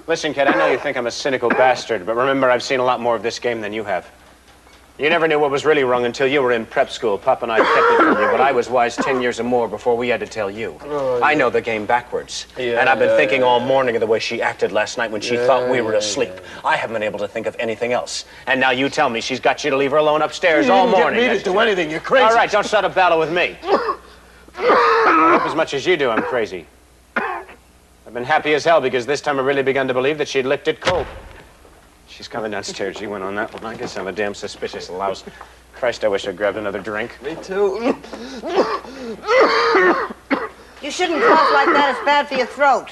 Listen, kid, I know you think I'm a cynical bastard, but remember, I've seen a lot more of this game than you have. You never knew what was really wrong until you were in prep school. Pop and I kept it from you, but I was wise 10 years or more before we had to tell you. Oh, yeah. I know the game backwards. Yeah, and I've been yeah, thinking yeah, all morning of the way she acted last night when she thought we were yeah, asleep. I haven't been able to think of anything else. And now you tell me she's got you to leave her alone upstairs all morning. You didn't get me to do anything. You're crazy. All right, don't start a battle with me. I hope as much as you do I'm crazy. I've been happy as hell because this time I really begun to believe that she'd licked it cold. She's coming downstairs. She went on that one. I guess I'm a damn suspicious louse. Christ, I wish I'd grabbed another drink. Me too. You shouldn't cough like that. It's bad for your throat.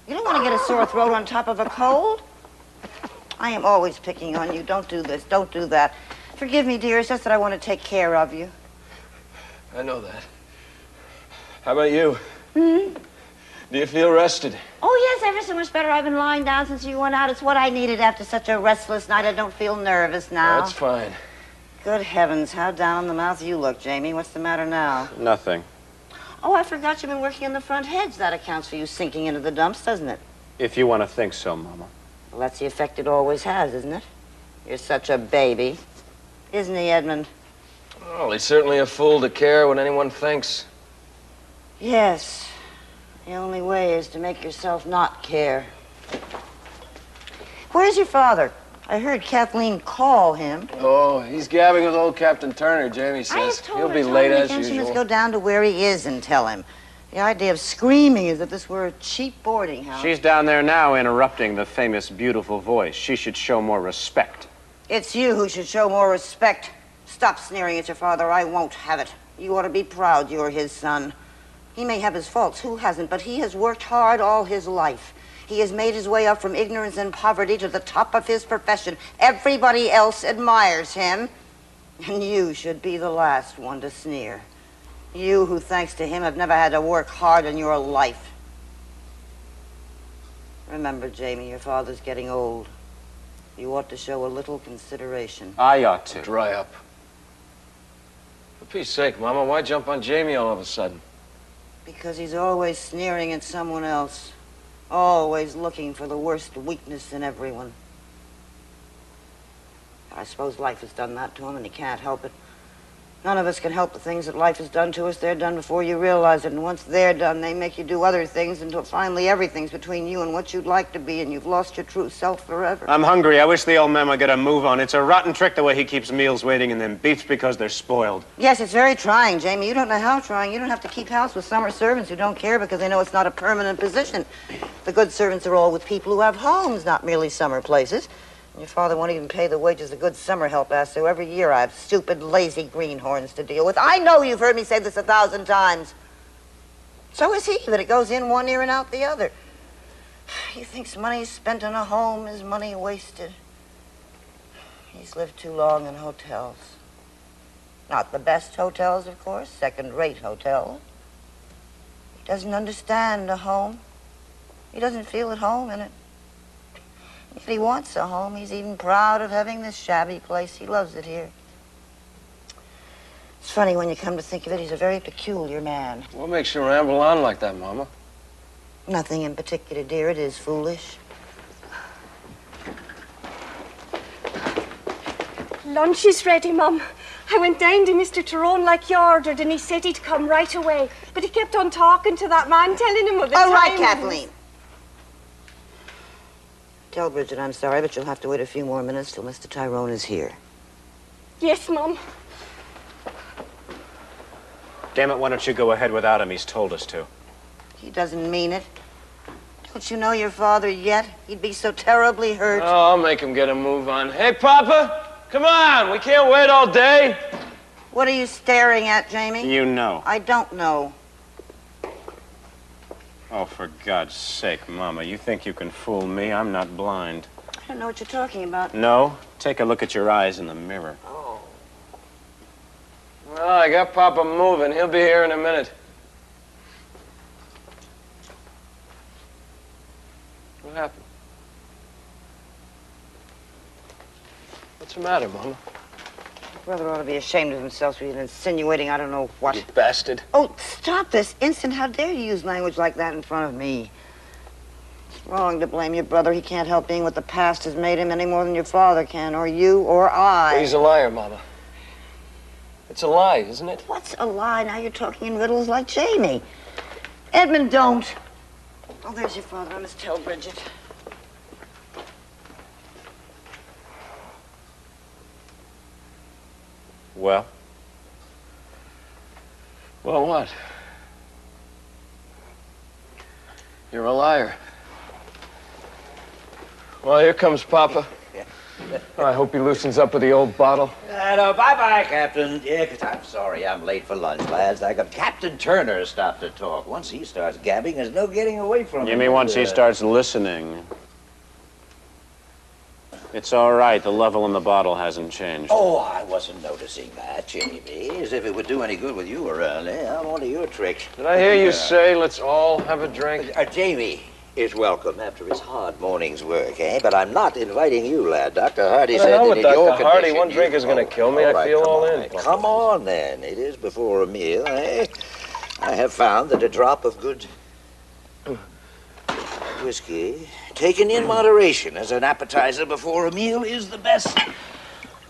You don't want to get a sore throat on top of a cold. I am always picking on you. Don't do this. Don't do that. Forgive me, dear. It's just that I want to take care of you. I know that. How about you? Hmm? Do you feel rested? Oh, yes, ever so much better. I've been lying down since you went out. It's what I needed after such a restless night. I don't feel nervous now. That's fine. Good heavens, how down in the mouth you look, Jamie. What's the matter now? Nothing. Oh, I forgot you've been working on the front hedge. That accounts for you sinking into the dumps, doesn't it? If you want to think so, Mama. Well, that's the effect it always has, isn't it? You're such a baby. Isn't he, Edmund? Well, he's certainly a fool to care what anyone thinks. Yes. The only way is to make yourself not care. Where's your father? I heard Kathleen call him. Oh, he's gabbing with old Captain Turner, Jamie I says. have told He'll her be time late and as again she must usual. go down to where he is and tell him. The idea of screaming as if this were a cheap boarding house. She's down there now interrupting the famous, beautiful voice. She should show more respect. It's you who should show more respect. Stop sneering at your father. I won't have it. You ought to be proud you're his son. He may have his faults. Who hasn't? But he has worked hard all his life. He has made his way up from ignorance and poverty to the top of his profession. Everybody else admires him. And you should be the last one to sneer. You who, thanks to him, have never had to work hard in your life. Remember, Jamie, your father's getting old. You ought to show a little consideration. I ought to. Dry up. For peace sake, Mama, why jump on Jamie all of a sudden? Because he's always sneering at someone else. Always looking for the worst weakness in everyone. I suppose life has done that to him, and he can't help it. None of us can help the things that life has done to us. They're done before you realize it, and once they're done, they make you do other things until finally everything's between you and what you'd like to be, and you've lost your true self forever. I'm hungry. I wish the old man would get a move on. It's a rotten trick the way he keeps meals waiting and then beats because they're spoiled. Yes, it's very trying, Jamie. You don't know how trying. You don't have to keep house with summer servants who don't care because they know it's not a permanent position. The good servants are all with people who have homes, not merely summer places. Your father won't even pay the wages a good summer help has to. Every year I have stupid, lazy greenhorns to deal with. I know you've heard me say this 1,000 times. So is he, but it goes in one ear and out the other. He thinks money spent on a home is money wasted. He's lived too long in hotels. Not the best hotels, of course, second-rate hotels. He doesn't understand a home. He doesn't feel at home in it. If he wants a home, he's even proud of having this shabby place. He loves it here. It's funny when you come to think of it, he's a very peculiar man. What makes you ramble on like that, Mama? Nothing in particular, dear. It is foolish. Lunch is ready, Mum. I went down to Mr. Tyrone like you ordered, and he said he'd come right away. But he kept on talking to that man, telling him of the All time. right, Kathleen. Tell Bridget I'm sorry, but you'll have to wait a few more minutes till Mr. Tyrone is here. Yes, Mum. Damn it, why don't you go ahead without him? He's told us to. He doesn't mean it. Don't you know your father yet? He'd be so terribly hurt. Oh, I'll make him get a move on. Hey, Papa, come on. We can't wait all day. What are you staring at, Jamie? You know. I don't know. Oh, for God's sake, Mama, you think you can fool me? I'm not blind. I don't know what you're talking about. No? Take a look at your eyes in the mirror. Oh. Well, I got Papa moving. He'll be here in a minute. What happened? What's the matter, Mama? Brother ought to be ashamed of himself for insinuating I don't know what. You bastard. Oh, stop this instant. How dare you use language like that in front of me? It's wrong to blame your brother. He can't help being what the past has made him any more than your father can, or you, or I. He's a liar, Mama. It's a lie, isn't it? What's a lie? Now you're talking in riddles like Jamie. Edmund, don't. Oh, there's your father. I must tell Bridget. Well? Well, what? You're a liar. Well, here comes Papa. I hope he loosens up with the old bottle. No, bye-bye, Captain. Yeah, 'cause I'm sorry I'm late for lunch, lads. I got Captain Turner stopped to talk. Once he starts gabbing, there's no getting away from him. You mean once he starts listening? It's all right. The level in the bottle hasn't changed. Oh, I wasn't noticing that, Jamie. As if it would do any good with you around, eh? I'm onto your trick. Did I hear you say let's all have a drink? Jamie is welcome after his hard morning's work, eh? But I'm not inviting you, lad. Dr. Hardy said that in your Dr. Hardy, condition, one drink is going to kill me. All I right, feel come all on. in. Come on, then. It is before a meal, eh? I have found that a drop of good whiskey, taken in moderation as an appetizer before a meal, is the best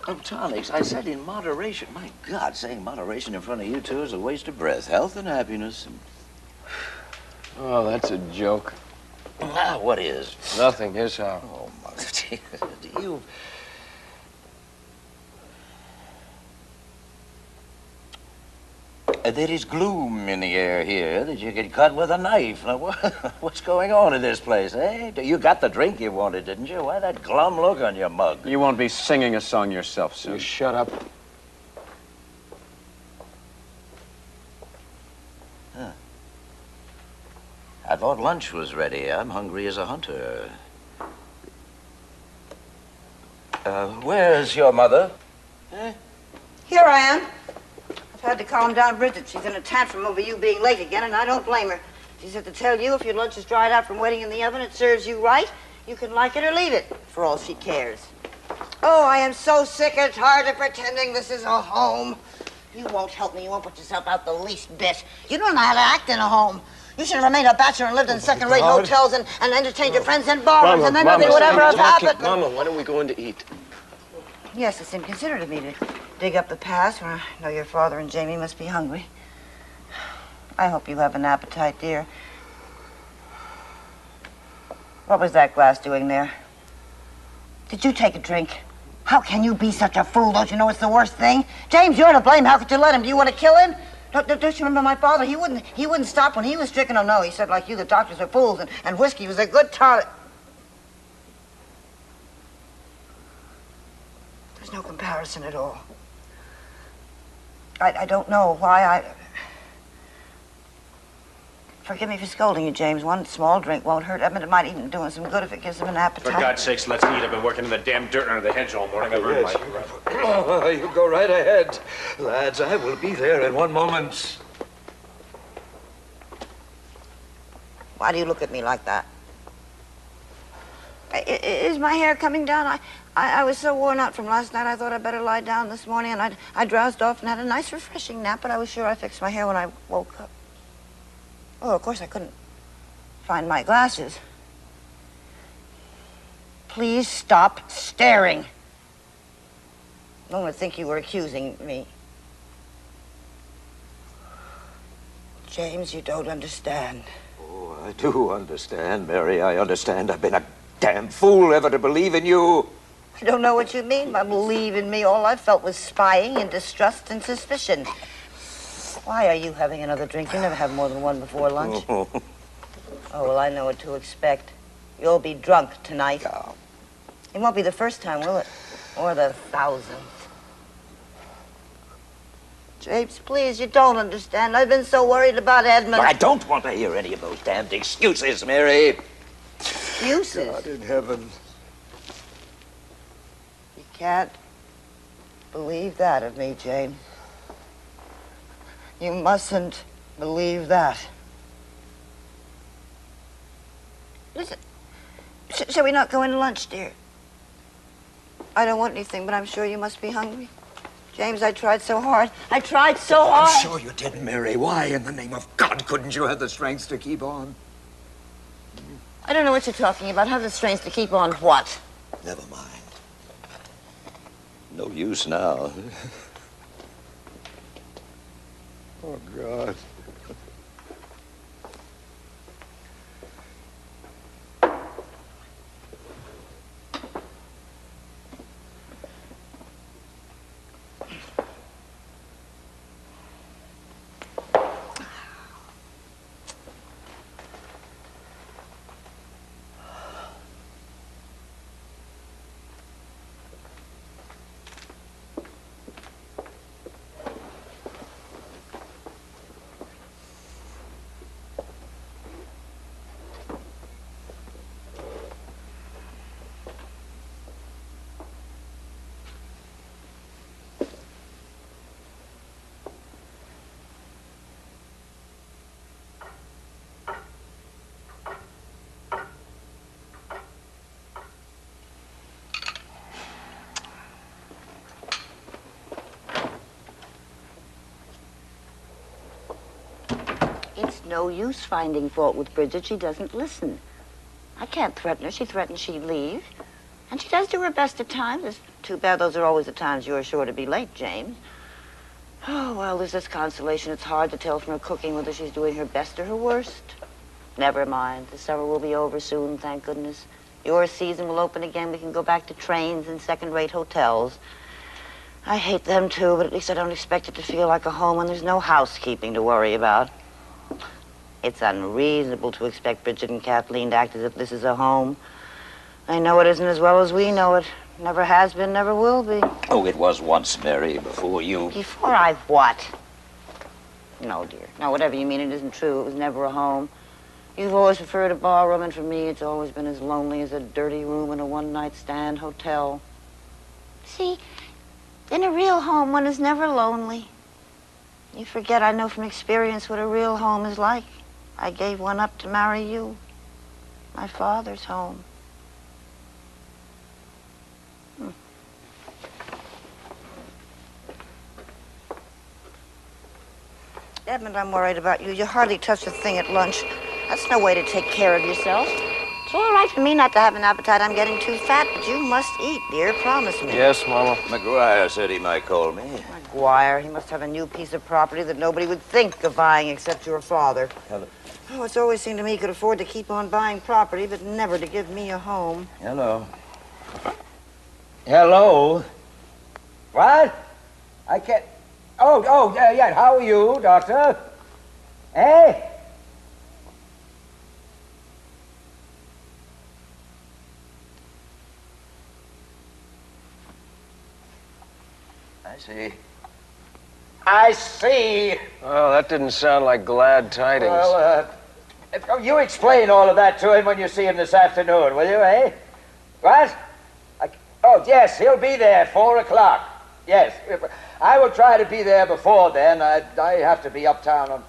of tonics. I said in moderation. My God, saying moderation in front of you two is a waste of breath. Health and happiness. Oh, that's a joke. Now, what is? Nothing. Here's how. Oh, my do you... There is gloom in the air here that you could cut with a knife. Now, what's going on in this place, eh? You got the drink you wanted, didn't you? Why that glum look on your mug? You won't be singing a song yourself soon. You shut up. Huh. I thought lunch was ready. I'm hungry as a hunter. Where's your mother? Here I am. I've had to calm down Bridget. She's in a tantrum over you being late again, and I don't blame her. She said to tell you if your lunch is dried out from waiting in the oven, it serves you right. You can like it or leave it, for all she cares. Oh, I am so sick and tired of pretending this is a home. You won't help me. You won't put yourself out the least bit. You don't know how to act in a home. You should have remained a bachelor and lived in second-rate hotels and entertained your friends in bars, and then nothing would ever have happened. Mama, why don't we go in to eat? Yes, it's inconsiderate of me to dig up the past when I know your father and Jamie must be hungry. I hope you have an appetite, dear. What was that glass doing there? Did you take a drink? How can you be such a fool? Don't you know it's the worst thing? James, you're to blame. How could you let him? Do you want to kill him? Don't you remember my father? He wouldn't stop when he was stricken. Oh, no, he said, like you, the doctors are fools, and whiskey was a good tonic. There's no comparison at all. I don't know why Forgive me for scolding you, James. One small drink won't hurt Edmund. It might even do him some good if it gives him an appetite. For God's sakes, let's eat. I've been working in the damn dirt under the hedge all morning. I've earned my grub. You go right ahead. Lads, I will be there in one moment. Why do you look at me like that? Is my hair coming down? I was so worn out from last night, I thought I'd better lie down this morning, and I drowsed off and had a nice, refreshing nap, but I was sure I fixed my hair when I woke up. Oh, of course, I couldn't find my glasses. Please stop staring. No one would think you were accusing me. James, you don't understand. Oh, I do understand, Mary. I understand. I've been a damn fool ever to believe in you. I don't know what you mean by believe in me. All I felt was spying and distrust and suspicion. Why are you having another drink? You never have more than one before lunch. Oh, well, I know what to expect. You'll be drunk tonight. Oh. It won't be the first time, will it? Or the 1000th. James, please, you don't understand. I've been so worried about Edmund. I don't want to hear any of those damned excuses, Mary. Excuses? God in heaven. You can't believe that of me, James. You mustn't believe that. Listen, shall we not go in to lunch, dear? I don't want anything, but I'm sure you must be hungry. James, I tried so hard. I tried so hard. I'm sure you did, Mary. Why, in the name of God, couldn't you have the strength to keep on? I don't know what you're talking about. Have the strength to keep on what? Never mind. No use now. Oh, God. It's no use finding fault with Bridget. She doesn't listen. I can't threaten her. She threatened she'd leave. And she does do her best at times. It's too bad those are always the times you're sure to be late, James. Oh, well, there's this consolation. It's hard to tell from her cooking whether she's doing her best or her worst. Never mind. The summer will be over soon, thank goodness. Your season will open again. We can go back to trains and second-rate hotels. I hate them, too, but at least I don't expect it to feel like a home when there's no housekeeping to worry about. It's unreasonable to expect Bridget and Kathleen to act as if this is a home. They know it isn't as well as we know it. Never has been, never will be. Oh, it was once, Mary, before you... Before I what? No, dear. No, whatever you mean, it isn't true. It was never a home. You've always preferred a barroom, and for me, it's always been as lonely as a dirty room in a one-night-stand hotel. See, in a real home, one is never lonely. You forget I know from experience what a real home is like. I gave one up to marry you. My father's home. Edmund, I'm worried about you. You hardly touched a thing at lunch. That's no way to take care of yourself. It's all right for me not to have an appetite. I'm getting too fat, but you must eat, dear. Promise me. Yes, Mama. McGuire said he might call me. McGuire, he must have a new piece of property that nobody would think of buying except your father. Hello. Oh, it's always seemed to me he could afford to keep on buying property, but never to give me a home. Hello. Hello? What? I can't... Oh, yeah. How are you, Doctor? Eh? I see. I see. Well, that didn't sound like glad tidings. Well, you explain all of that to him when you see him this afternoon, will you, eh? What? Oh, yes, he'll be there, 4 o'clock. Yes. I will try to be there before then. I have to be uptown on...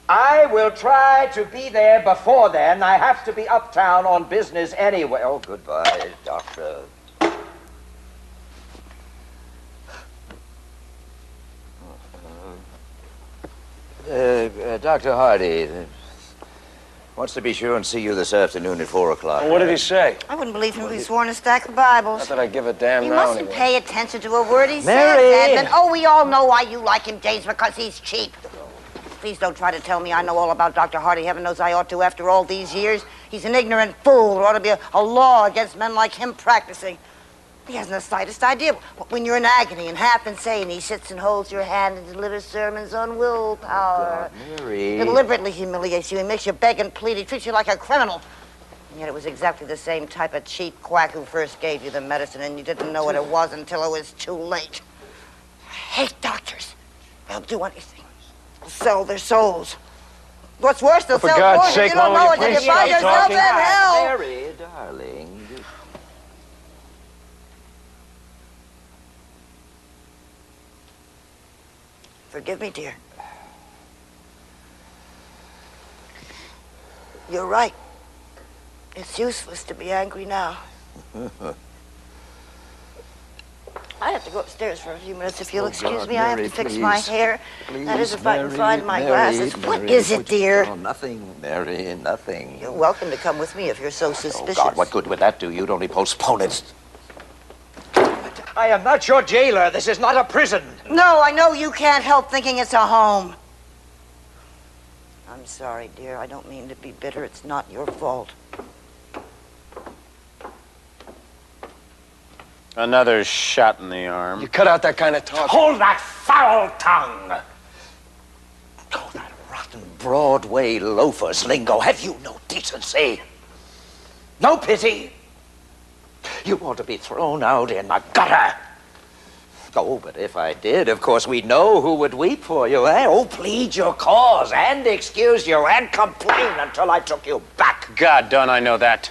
I will try to be there before then. I have to be uptown on business anyway. Oh, goodbye, Doctor. Dr. Hardy wants to be sure and see you this afternoon at 4 o'clock. Well, what did he say? I wouldn't believe him if he swore in a stack of Bibles. Not that I give a damn You now mustn't anyway. pay attention to a word he Mary! says, Edmund. Oh, we all know why you like him, James, because he's cheap. Please don't try to tell me I know all about Dr. Hardy. Heaven knows I ought to after all these years. He's an ignorant fool. There ought to be a law against men like him practicing. He hasn't the slightest idea. When you're in agony and half insane, he sits and holds your hand and delivers sermons on willpower. God, Mary. He deliberately humiliates you. He makes you beg and plead. He treats you like a criminal. And yet it was exactly the same type of cheap quack who first gave you the medicine, and you didn't know what it was until it was too late. I hate doctors. They'll do anything. They'll sell their souls. What's worse, they'll For sell God's poison. sake, You don't Mama, know will it you till you please find stop yourself in talking? hell. Mary, darling. Forgive me, dear. You're right. It's useless to be angry now. I have to go upstairs for a few minutes. If you'll excuse God, me, I have Mary, to fix please. my hair. That is, if I can find my glasses. What Mary, is it, dear? Oh, nothing, Mary, nothing. You're welcome to come with me if you're so suspicious. Oh, God, what good would that do? You'd only postpone it. I am not your jailer. This is not a prison. No, I know you can't help thinking it's a home. I'm sorry, dear. I don't mean to be bitter. It's not your fault. Another shot in the arm. You cut out that kind of talk. Hold that foul tongue! Oh, that rotten Broadway loafer's lingo. Have you no decency? No pity? You ought to be thrown out in the gutter. Oh, but if I did, of course we'd know who would weep for you, eh? Oh, plead your cause and excuse you and complain until I took you back. God, don't I know that?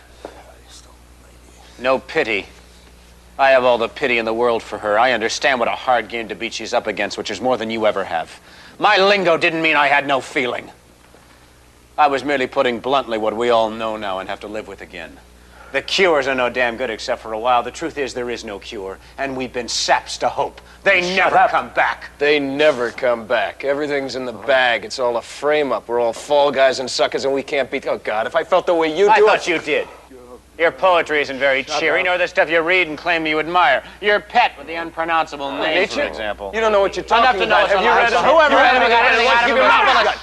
No pity. I have all the pity in the world for her. I understand what a hard game to beat she's up against, which is more than you ever have. My lingo didn't mean I had no feeling. I was merely putting bluntly what we all know now and have to live with again. The cures are no damn good except for a while. The truth is there is no cure, and we've been saps to hope. They never come back. They never come back. Everything's in the bag. It's all a frame-up. We're all fall guys and suckers, and we can't beat... Oh, God, if I felt the way you do... I thought you did. Your poetry isn't very cheery, nor the stuff you read and claim you admire. Your pet with the unpronounceable name, for example. You don't know what you're Enough talking to know about. it's Have you a read lie. him? Whoever You read him, read got him? anything out of Keep him, your mouth mouth full of- shut.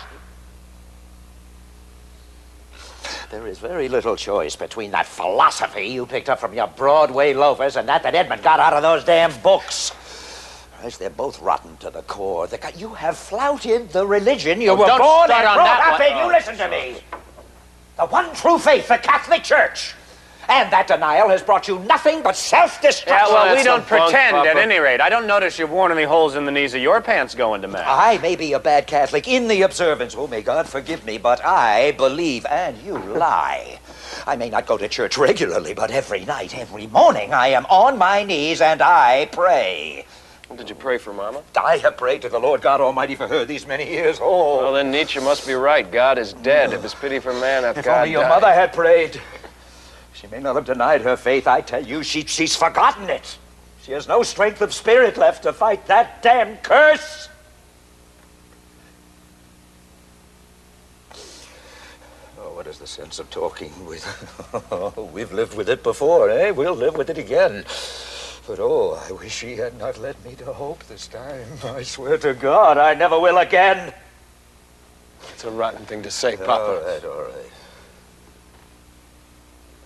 There is very little choice between that philosophy you picked up from your Broadway loafers and that Edmund got out of those damn books. Christ, they're both rotten to the core. You have flouted the religion you were don't born start and on brought that up one. in. You listen to me. The one true faith, the Catholic Church. And that denial has brought you nothing but self-destruction. Yeah, well, we That's don't the bunk, pretend, at Papa. any rate. I don't notice you've worn any holes in the knees of your pants going to mass. I may be a bad Catholic in the observance, oh, may God forgive me, but I believe, and you lie. I may not go to church regularly, but every night, every morning, I am on my knees and I pray. Did you pray for Mama? I have prayed to the Lord God Almighty for her these many years. Oh, Well, then Nietzsche must be right. God is dead. If it's pity for man, hath if God only your died. mother had prayed. She may not have denied her faith. I tell you, she's forgotten it. She has no strength of spirit left to fight that damn curse. Oh, what is the sense of talking with... Oh, we've lived with it before, eh? We'll live with it again. But, oh, I wish she had not led me to hope this time. I swear to God, I never will again. It's a rotten thing to say, All Papa. right, all right.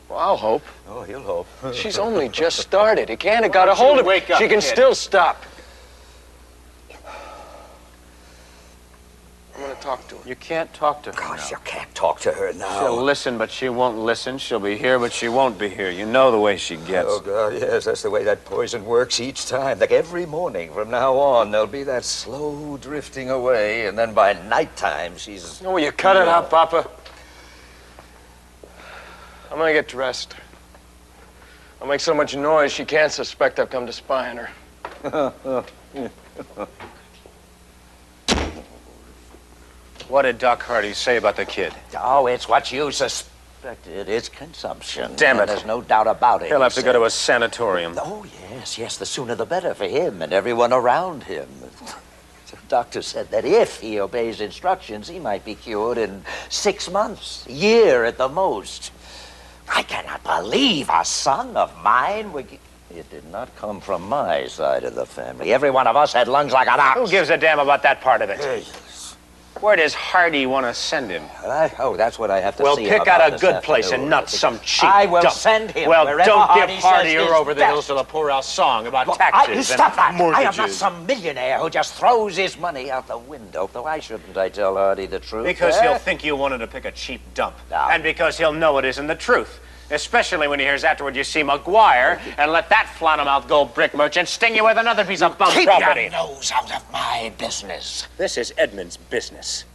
Well, I'll hope. Oh, he'll hope. She's only just started. He can't have got a hold of wake her. up, She can kid. still stop. going to talk to her. You can't talk to her Gosh, now. you can't talk to her now. She'll listen, but she won't listen. She'll be here, but she won't be here. You know the way she gets. Oh, God, yes, that's the way that poison works each time. Like every morning from now on, there'll be that slow drifting away, and then by nighttime, she's... Oh, will you cut it out, Papa? I'm going to get dressed. I'll make so much noise she can't suspect I've come to spy on her. What did Doc Hardy say about the kid? Oh, it's what you suspected. It's consumption. Damn it. And there's no doubt about it. He'll have to He go said. to a sanatorium. Oh, yes, the sooner the better for him and everyone around him. The doctor said that if he obeys instructions, he might be cured in 6 months, a year at the most. I cannot believe a son of mine would... It did not come from my side of the family. Every one of us had lungs like an ox. Who gives a damn about that part of it? Where does Hardy want to send him? Oh, that's what I have to Well, see pick about out a this good place afternoon. and not some cheap I will dump. send him Well, wherever don't Hardy give Hardy says or is over the best. hills to the poorhouse song about Look, taxes stop that. and mortgages. I am not some millionaire who just throws his money out the window. Though why shouldn't I tell Hardy the truth? Because eh? he'll think you wanted to pick a cheap dump. No. And because he'll know it isn't the truth. Especially when he hears afterward you see McGuire and let that flannel-mouthed gold brick merchant sting you with another piece of bum Keep property. your nose out of my business. This is Edmund's business.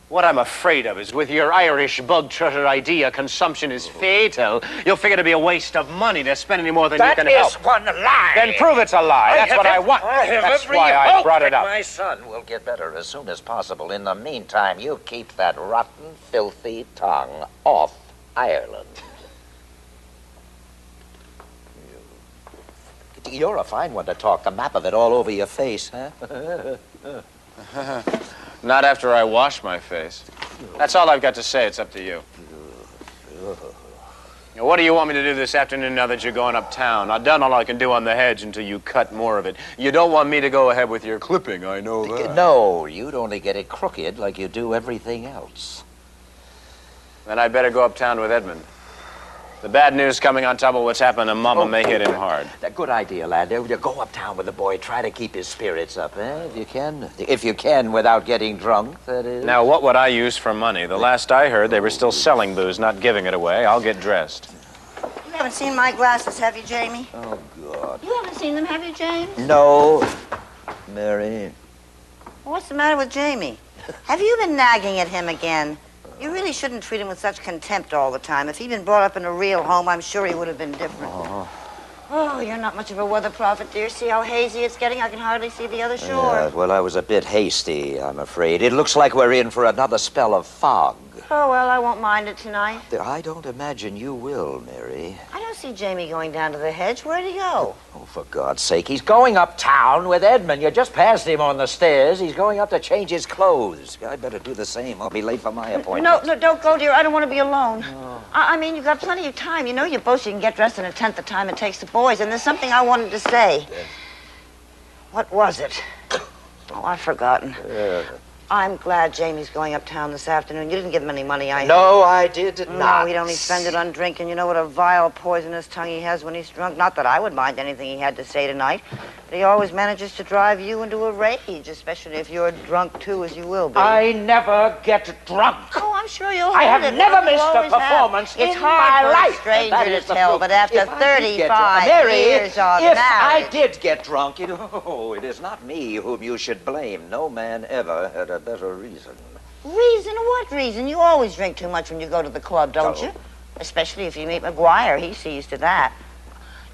What I'm afraid of is with your Irish bug trotter idea, consumption is fatal. You'll figure to be a waste of money to spend any more than you can help. That is one lie. Then prove it's a lie. That's what I want. That's why I brought it up. My son will get better as soon as possible. In the meantime, you keep that rotten, filthy tongue off Ireland. You're a fine one to talk the map of it all over your face, huh? Not after I wash my face. That's all I've got to say. It's up to you. Now, what do you want me to do this afternoon now that you're going uptown? I've done all I can do on the hedge until you cut more of it. You don't want me to go ahead with your clipping, I know that. No, you'd only get it crooked like you do everything else. Then I'd better go uptown with Edmund. The bad news coming on top of what's happened to Mama may hit him hard. A good idea, lad. You go uptown with the boy. Try to keep his spirits up, eh? If you can. If you can without getting drunk, that is. Now, what would I use for money? The last I heard, they were still selling booze, not giving it away. I'll get dressed. You haven't seen my glasses, have you, Jamie? Oh, God. You haven't seen them, have you, James? No, Mary. What's the matter with Jamie? Have you been nagging at him again? You really shouldn't treat him with such contempt all the time. If he'd been brought up in a real home, I'm sure he would have been different. Oh, you're not much of a weather prophet, dear. See how hazy it's getting? I can hardly see the other shore. Well, I was a bit hasty, I'm afraid. It looks like we're in for another spell of fog. Oh, well, I won't mind it tonight. I don't imagine you will, Mary. I don't see Jamie going down to the hedge. Where'd he go? Oh, for God's sake, he's going uptown with Edmund. You just passed him on the stairs. He's going up to change his clothes. I'd better do the same. I'll be late for my appointment. No, don't go, dear. I don't want to be alone. No. I mean, you've got plenty of time. You know you both can get dressed in a tenth the time it takes the boys. And there's something I wanted to say. What was it? Oh, I've forgotten. I'm glad Jamie's going uptown this afternoon. You didn't give him any money, I No, I did not. No, he'd only spend it on drinking. You know what a vile, poisonous tongue he has when he's drunk. Not that I would mind anything he had to say tonight, but he always manages to drive you into a rage, especially if you're drunk, too, as you will be. I never get drunk. Oh, I'm sure you'll I hold have it. never You missed a always have. performance It's in hard my for life. a stranger That to is the tell, truth. but after If I did get drunk- 35 Mary, years of if marriage... I did get drunk, it is not me whom you should blame. No man ever had a better reason. Reason? What reason? You always drink too much when you go to the club, don't Oh. you? Especially if you meet McGuire. He sees to that.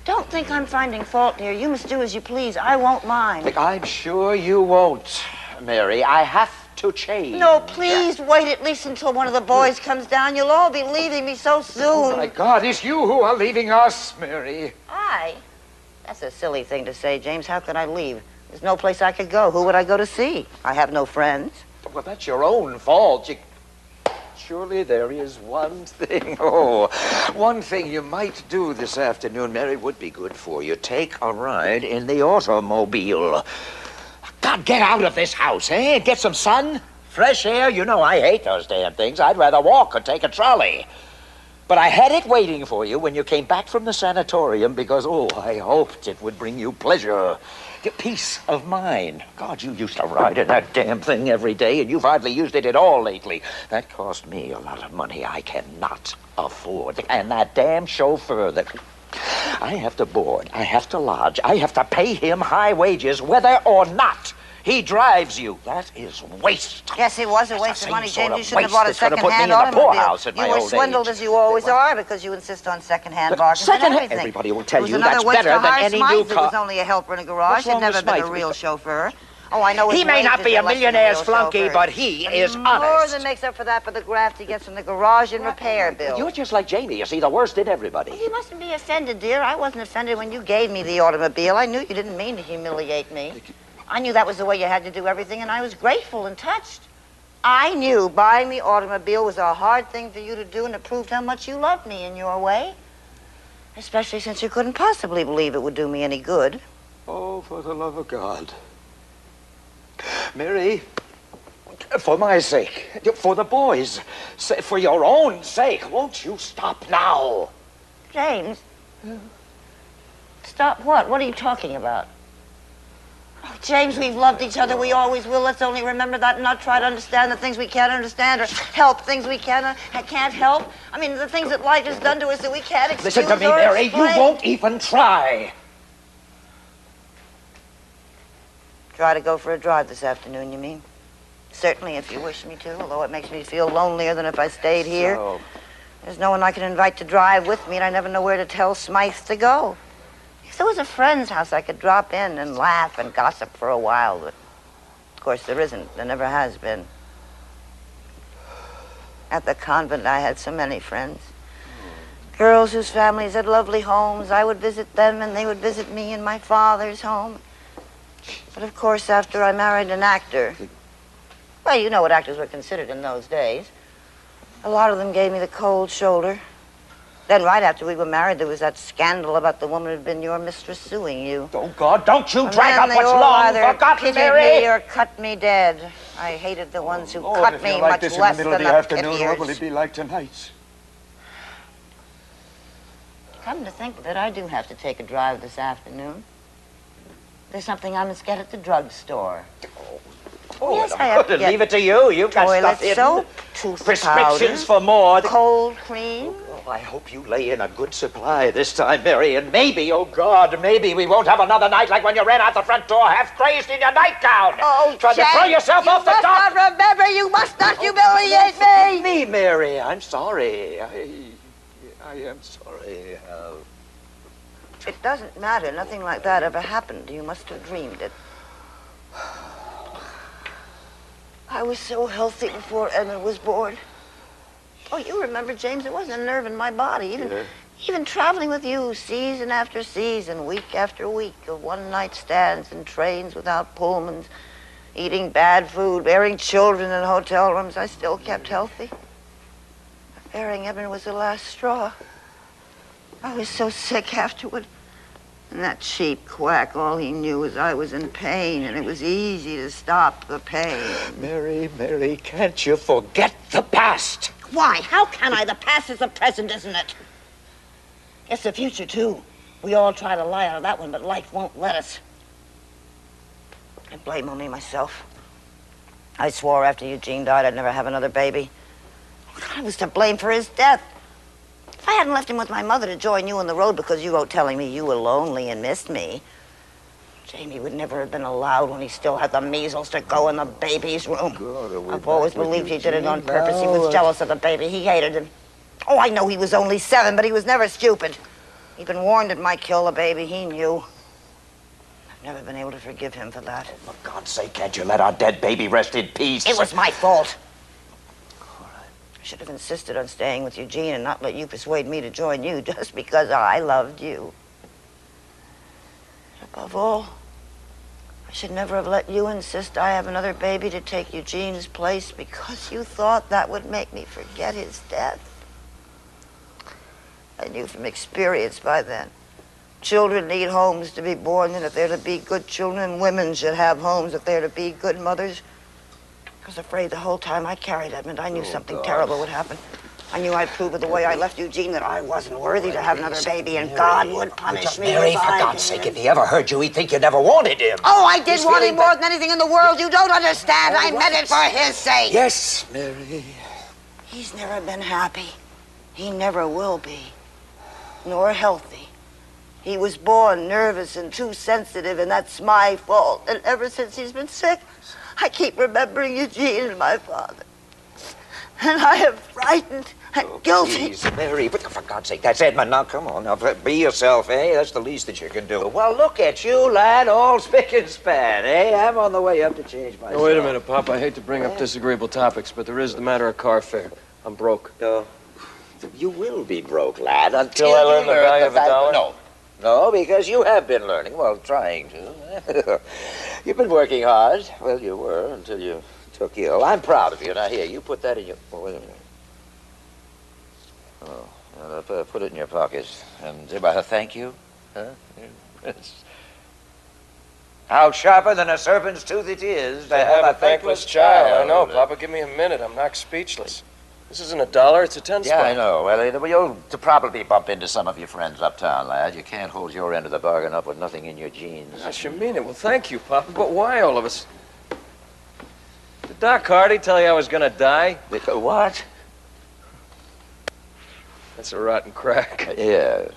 Don't think I'm finding fault here. You must do as you please. I won't mind. I'm sure you won't, Mary. I have to change. No, please wait at least until one of the boys comes down. You'll all be leaving me so soon. Oh, my God, it's you who are leaving us, Mary. I? That's a silly thing to say, James. How could I leave? There's no place I could go. Who would I go to see? I have no friends. Well, that's your own fault. Surely there is one thing. Oh, one thing you might do this afternoon, Mary, would be good for you. Take a ride in the automobile. God, get out of this house, eh? Get some sun, fresh air. You know I hate those damn things. I'd rather walk or take a trolley. But I had it waiting for you when you came back from the sanatorium because, I hoped it would bring you pleasure. Peace of mind. God, you used to ride in that damn thing every day, and you've hardly used it at all lately. That cost me a lot of money I cannot afford. And that damn chauffeur that... I have to board, I have to lodge, I have to pay him high wages, whether or not he drives you. That is waste. Yes, it was a waste of money, James. You shouldn't have waste bought a that's gonna put me second-hand in the automobile. poorhouse at my You were old swindled age. as you always are because you insist on second-hand bargains and everything. Everybody will tell It was you another that's waste better to than hire any Smythe, new who car. was only a helper in a garage. What's wrong He'd never with been a Smythe? real chauffeur. Oh, I know his He may not wages be are a less than millionaire's real flunky, chauffeurs. but he is More honest. than makes up for that for the graft he gets from the garage and repair bill. You're just like Jamie. You see, the worst in everybody. Well, you mustn't be offended, dear. I wasn't offended when you gave me the automobile. I knew you didn't mean to humiliate me. I knew that was the way you had to do everything, and I was grateful and touched. I knew buying the automobile was a hard thing for you to do, and it proved how much you loved me in your way. Especially since you couldn't possibly believe it would do me any good. Oh, for the love of God. Mary, for my sake, for the boys', for your own sake, won't you stop now? James? Stop what? What are you talking about? Oh, James, we've loved each other. We always will. Let's only remember that and not try to understand the things we can't understand or help things we can't help. I mean, the things that life has done to us that we can't excuse. Listen to me, or Mary. explain. You won't even try. Try to go for a drive this afternoon, you mean? Certainly, if you wish me to, although it makes me feel lonelier than if I stayed here. So, There's no one I can invite to drive with me, and I never know where to tell Smythe to go. If there was a friend's house, I could drop in and laugh and gossip for a while, but of course there isn't. There never has been. At the convent, I had so many friends. Girls whose families had lovely homes. I would visit them, and they would visit me in my father's home. But of course, after I married an actor, well, you know what actors were considered in those days. A lot of them gave me the cold shoulder. Then right after we were married, there was that scandal about the woman who'd been your mistress suing you. oh, God, don't you And drag then up they what's all long either forgotten, pitied Mary. me or cut me dead. I hated the ones who Lord, cut if me you're like much this in less the than middle of the the afternoon, what will pitiers. it be like tonight? Come to think of it, I do have to take a drive this afternoon. There's something I must get at the drugstore. Oh, yes, I have to get leave it to you. You've got toilet stuff hidden. soap, tooth Prescriptions powder, for more. cold cream. Oh, I hope you lay in a good supply this time, Mary, and maybe, oh God, maybe we won't have another night like when you ran out the front door half crazed in your nightgown. Oh, Tried to throw yourself off the You top. must not remember. You must not humiliate me. Me, Mary, I'm sorry. I am sorry. It doesn't matter. Nothing like that ever happened. You must have dreamed it. I was so healthy before Edmund was born. Oh, you remember, James, there wasn't a nerve in my body. Even traveling with you season after season, week after week of one-night stands in trains without Pullmans, eating bad food, bearing children in hotel rooms, I still kept healthy. Bearing Edmund was the last straw. I was so sick afterward. And that cheap quack, all he knew was I was in pain, and it was easy to stop the pain. Mary, Mary, can't you forget the past? Why? How can I? The past is the present, isn't it? It's the future, too. We all try to lie out of that one, but life won't let us. I blame only myself. I swore after Eugene died I'd never have another baby. I was to blame for his death. If I hadn't left him with my mother to join you on the road because you wrote telling me you were lonely and missed me, Jamie would never have been allowed when he still had the measles to go in the baby's room. God, I've always believed he did it on purpose. He was jealous of the baby. He hated him. Oh, I know he was only 7, but he was never stupid. He'd been warned it might kill the baby. He knew. I've never been able to forgive him for that. For God's sake, can't you let our dead baby rest in peace? It was my fault. I should have insisted on staying with Eugene and not let you persuade me to join you just because I loved you. Above all, I should never have let you insist I have another baby to take Eugene's place because you thought that would make me forget his death. I knew from experience by then. Children need homes to be born, and if they're to be good children, women should have homes if they're to be good mothers. I was afraid the whole time I carried Edmund. I knew something terrible would happen. I knew I'd prove with the way I left Eugene that I wasn't worthy to have another baby, and God would punish me. Mary, for God's sake, if he ever heard you, he'd think you never wanted him. Oh, I did want him more than anything in the world. You don't understand. I meant it for his sake. Yes, Mary. He's never been happy. He never will be. Nor healthy. He was born nervous and too sensitive, and that's my fault. And ever since he's been sick, I keep remembering Eugene and my father. And I am frightened and guilty. Please, Mary, but for God's sake, that's Edmund. Now, come on. Now, be yourself, eh? That's the least that you can do. Well, look at you, lad, all spick and span, eh? I'm on the way up to change myself. Oh, wait a minute, Pop. I hate to bring up disagreeable topics, but there is the matter of car fare. I'm broke. You will be broke, lad, until I learn you the value of a dollar? No, because you have been learning. Well, trying to. You've been working hard. Well, you were until you took ill. I'm proud of you. Now, here, you put that in your... Oh, wait a minute. Oh, well, put it in your pocket. And about a thank you? Huh? Yes. How sharper than a serpent's tooth it is to have a thankless child. I know, Papa. Give me a minute. I'm knocked speechless. This isn't $1, it's a 10 spot. Yeah, I know. Well, you'll probably bump into some of your friends uptown, lad. You can't hold your end of the bargain up with nothing in your jeans. Gosh, you mean it. Well, thank you, Papa. But why all of us? Did Doc Hardy tell you I was gonna die? What? That's a rotten crack. Yeah.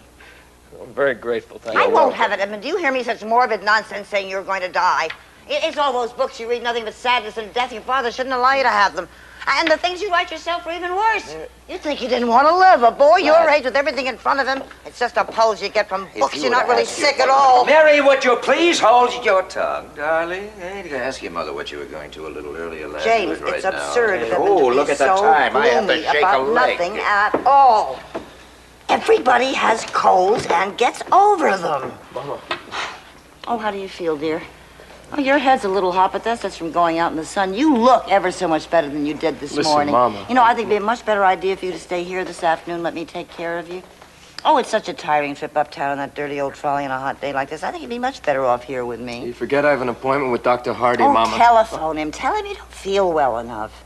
I'm very grateful, thank you. I won't have it, Edmund. Do you hear me? Such morbid nonsense saying you're going to die. It's all those books you read, nothing but sadness and death. Your father shouldn't allow you to have them. And the things you write yourself are even worse. You think you didn't want to live. A boy your age with everything in front of him. It's just a pose you get from books. You're not really sick at all. Mary, would you please hold your tongue, darling? I need to ask your mother what you were going to a little earlier last James, night. it's absurd of him Oh, to be look at the so time. I have to gloomy shake a about leg. nothing at all. Everybody has colds and gets over them. Mama. Oh, how do you feel, dear? Oh, your head's a little hot, but that's just from going out in the sun. You look ever so much better than you did this morning. Mama. You know, I think it'd be a much better idea for you to stay here this afternoon. Let me take care of you. Oh, it's such a tiring trip uptown on that dirty old trolley on a hot day like this. I think you'd be much better off here with me. You forget I have an appointment with Dr. Hardy, Oh, Mama. telephone him. Tell him you don't feel well enough.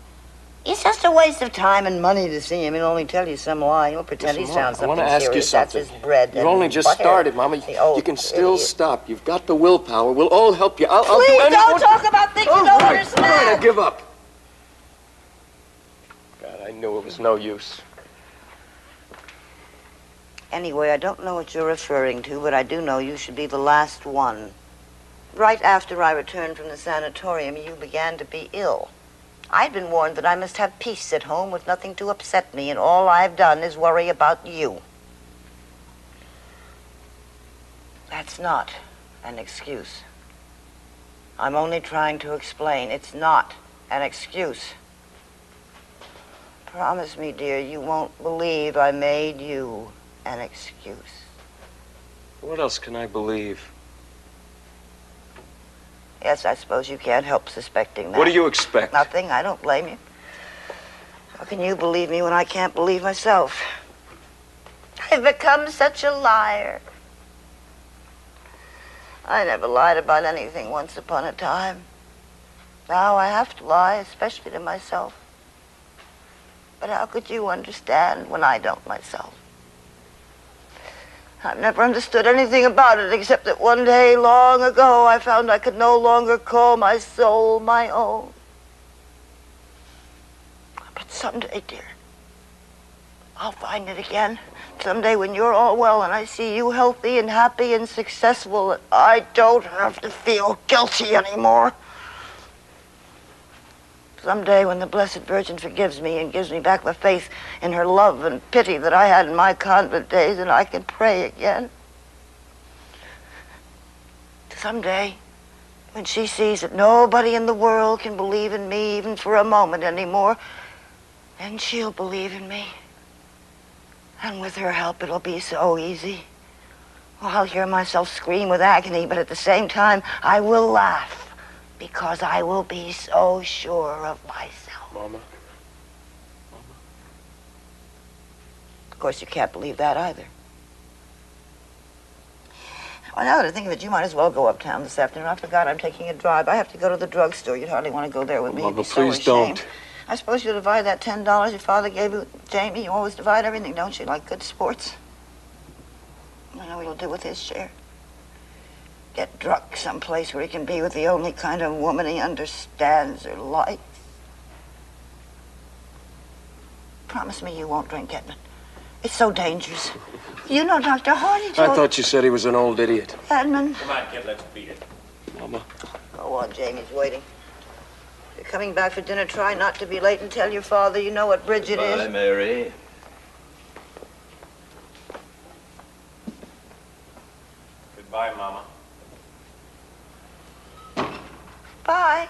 It's just a waste of time and money to see him. He'll only tell you some lie. He'll pretend Listen, he sounds Mama, I something want to ask serious. you something. That's his bread. You've and only just butter. started, Mama. The old You can still idiot. stop. You've got the willpower. We'll all help you. I'll do Please anything. don't talk about things you don't All right, understand. I'll give up. God, I knew it was no use. Anyway, I don't know what you're referring to, but I do know you should be the last one. Right after I returned from the sanatorium, you began to be ill. I'd been warned that I must have peace at home with nothing to upset me, and all I've done is worry about you. That's not an excuse. I'm only trying to explain. It's not an excuse. Promise me, dear, you won't believe I made you an excuse. What else can I believe? Yes, I suppose you can't help suspecting that. What do you expect? Nothing. I don't blame you. How can you believe me when I can't believe myself? I've become such a liar. I never lied about anything once upon a time. Now I have to lie, especially to myself. But how could you understand when I don't myself? I've never understood anything about it except that one day long ago I found I could no longer call my soul my own. But someday, dear, I'll find it again. Someday when you're all well and I see you healthy and happy and successful, and I don't have to feel guilty anymore. Someday when the Blessed Virgin forgives me and gives me back the faith in her love and pity that I had in my convent days, and I can pray again. Someday when she sees that nobody in the world can believe in me even for a moment anymore, then she'll believe in me. And with her help, it'll be so easy. Well, I'll hear myself scream with agony, but at the same time, I will laugh. Because I will be so sure of myself. Mama. Of course, you can't believe that either. Well, now that I think of it, you might as well go uptown this afternoon. I forgot I'm taking a drive. I have to go to the drugstore. You'd hardly want to go there with me. Mama, You'd be so please ashamed. don't. I suppose you'll divide that $10 your father gave you, Jamie. You always divide everything, don't you, like good sports? I know what he'll do with his share. Get drunk someplace where he can be with the only kind of woman he understands or likes. Promise me you won't drink, Edmund. It's so dangerous. You know Dr. Hardy told... I thought you said he was an old idiot. Edmund. Come on, kid, let's beat it. Mama. Go on, Jamie's waiting. If you're coming back for dinner, try not to be late and tell your father you know what Bridget is. Bye, Mary. Goodbye, Mama. Bye.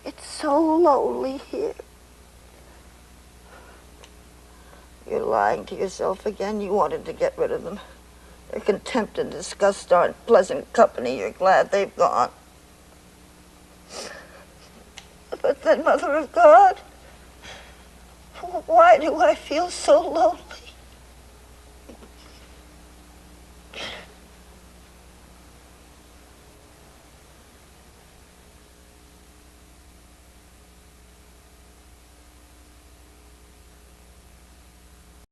It's so lonely here. You're lying to yourself again. You wanted to get rid of them. Their contempt and disgust aren't pleasant company. You're glad they've gone. But then, Mother of God, why do I feel so lonely?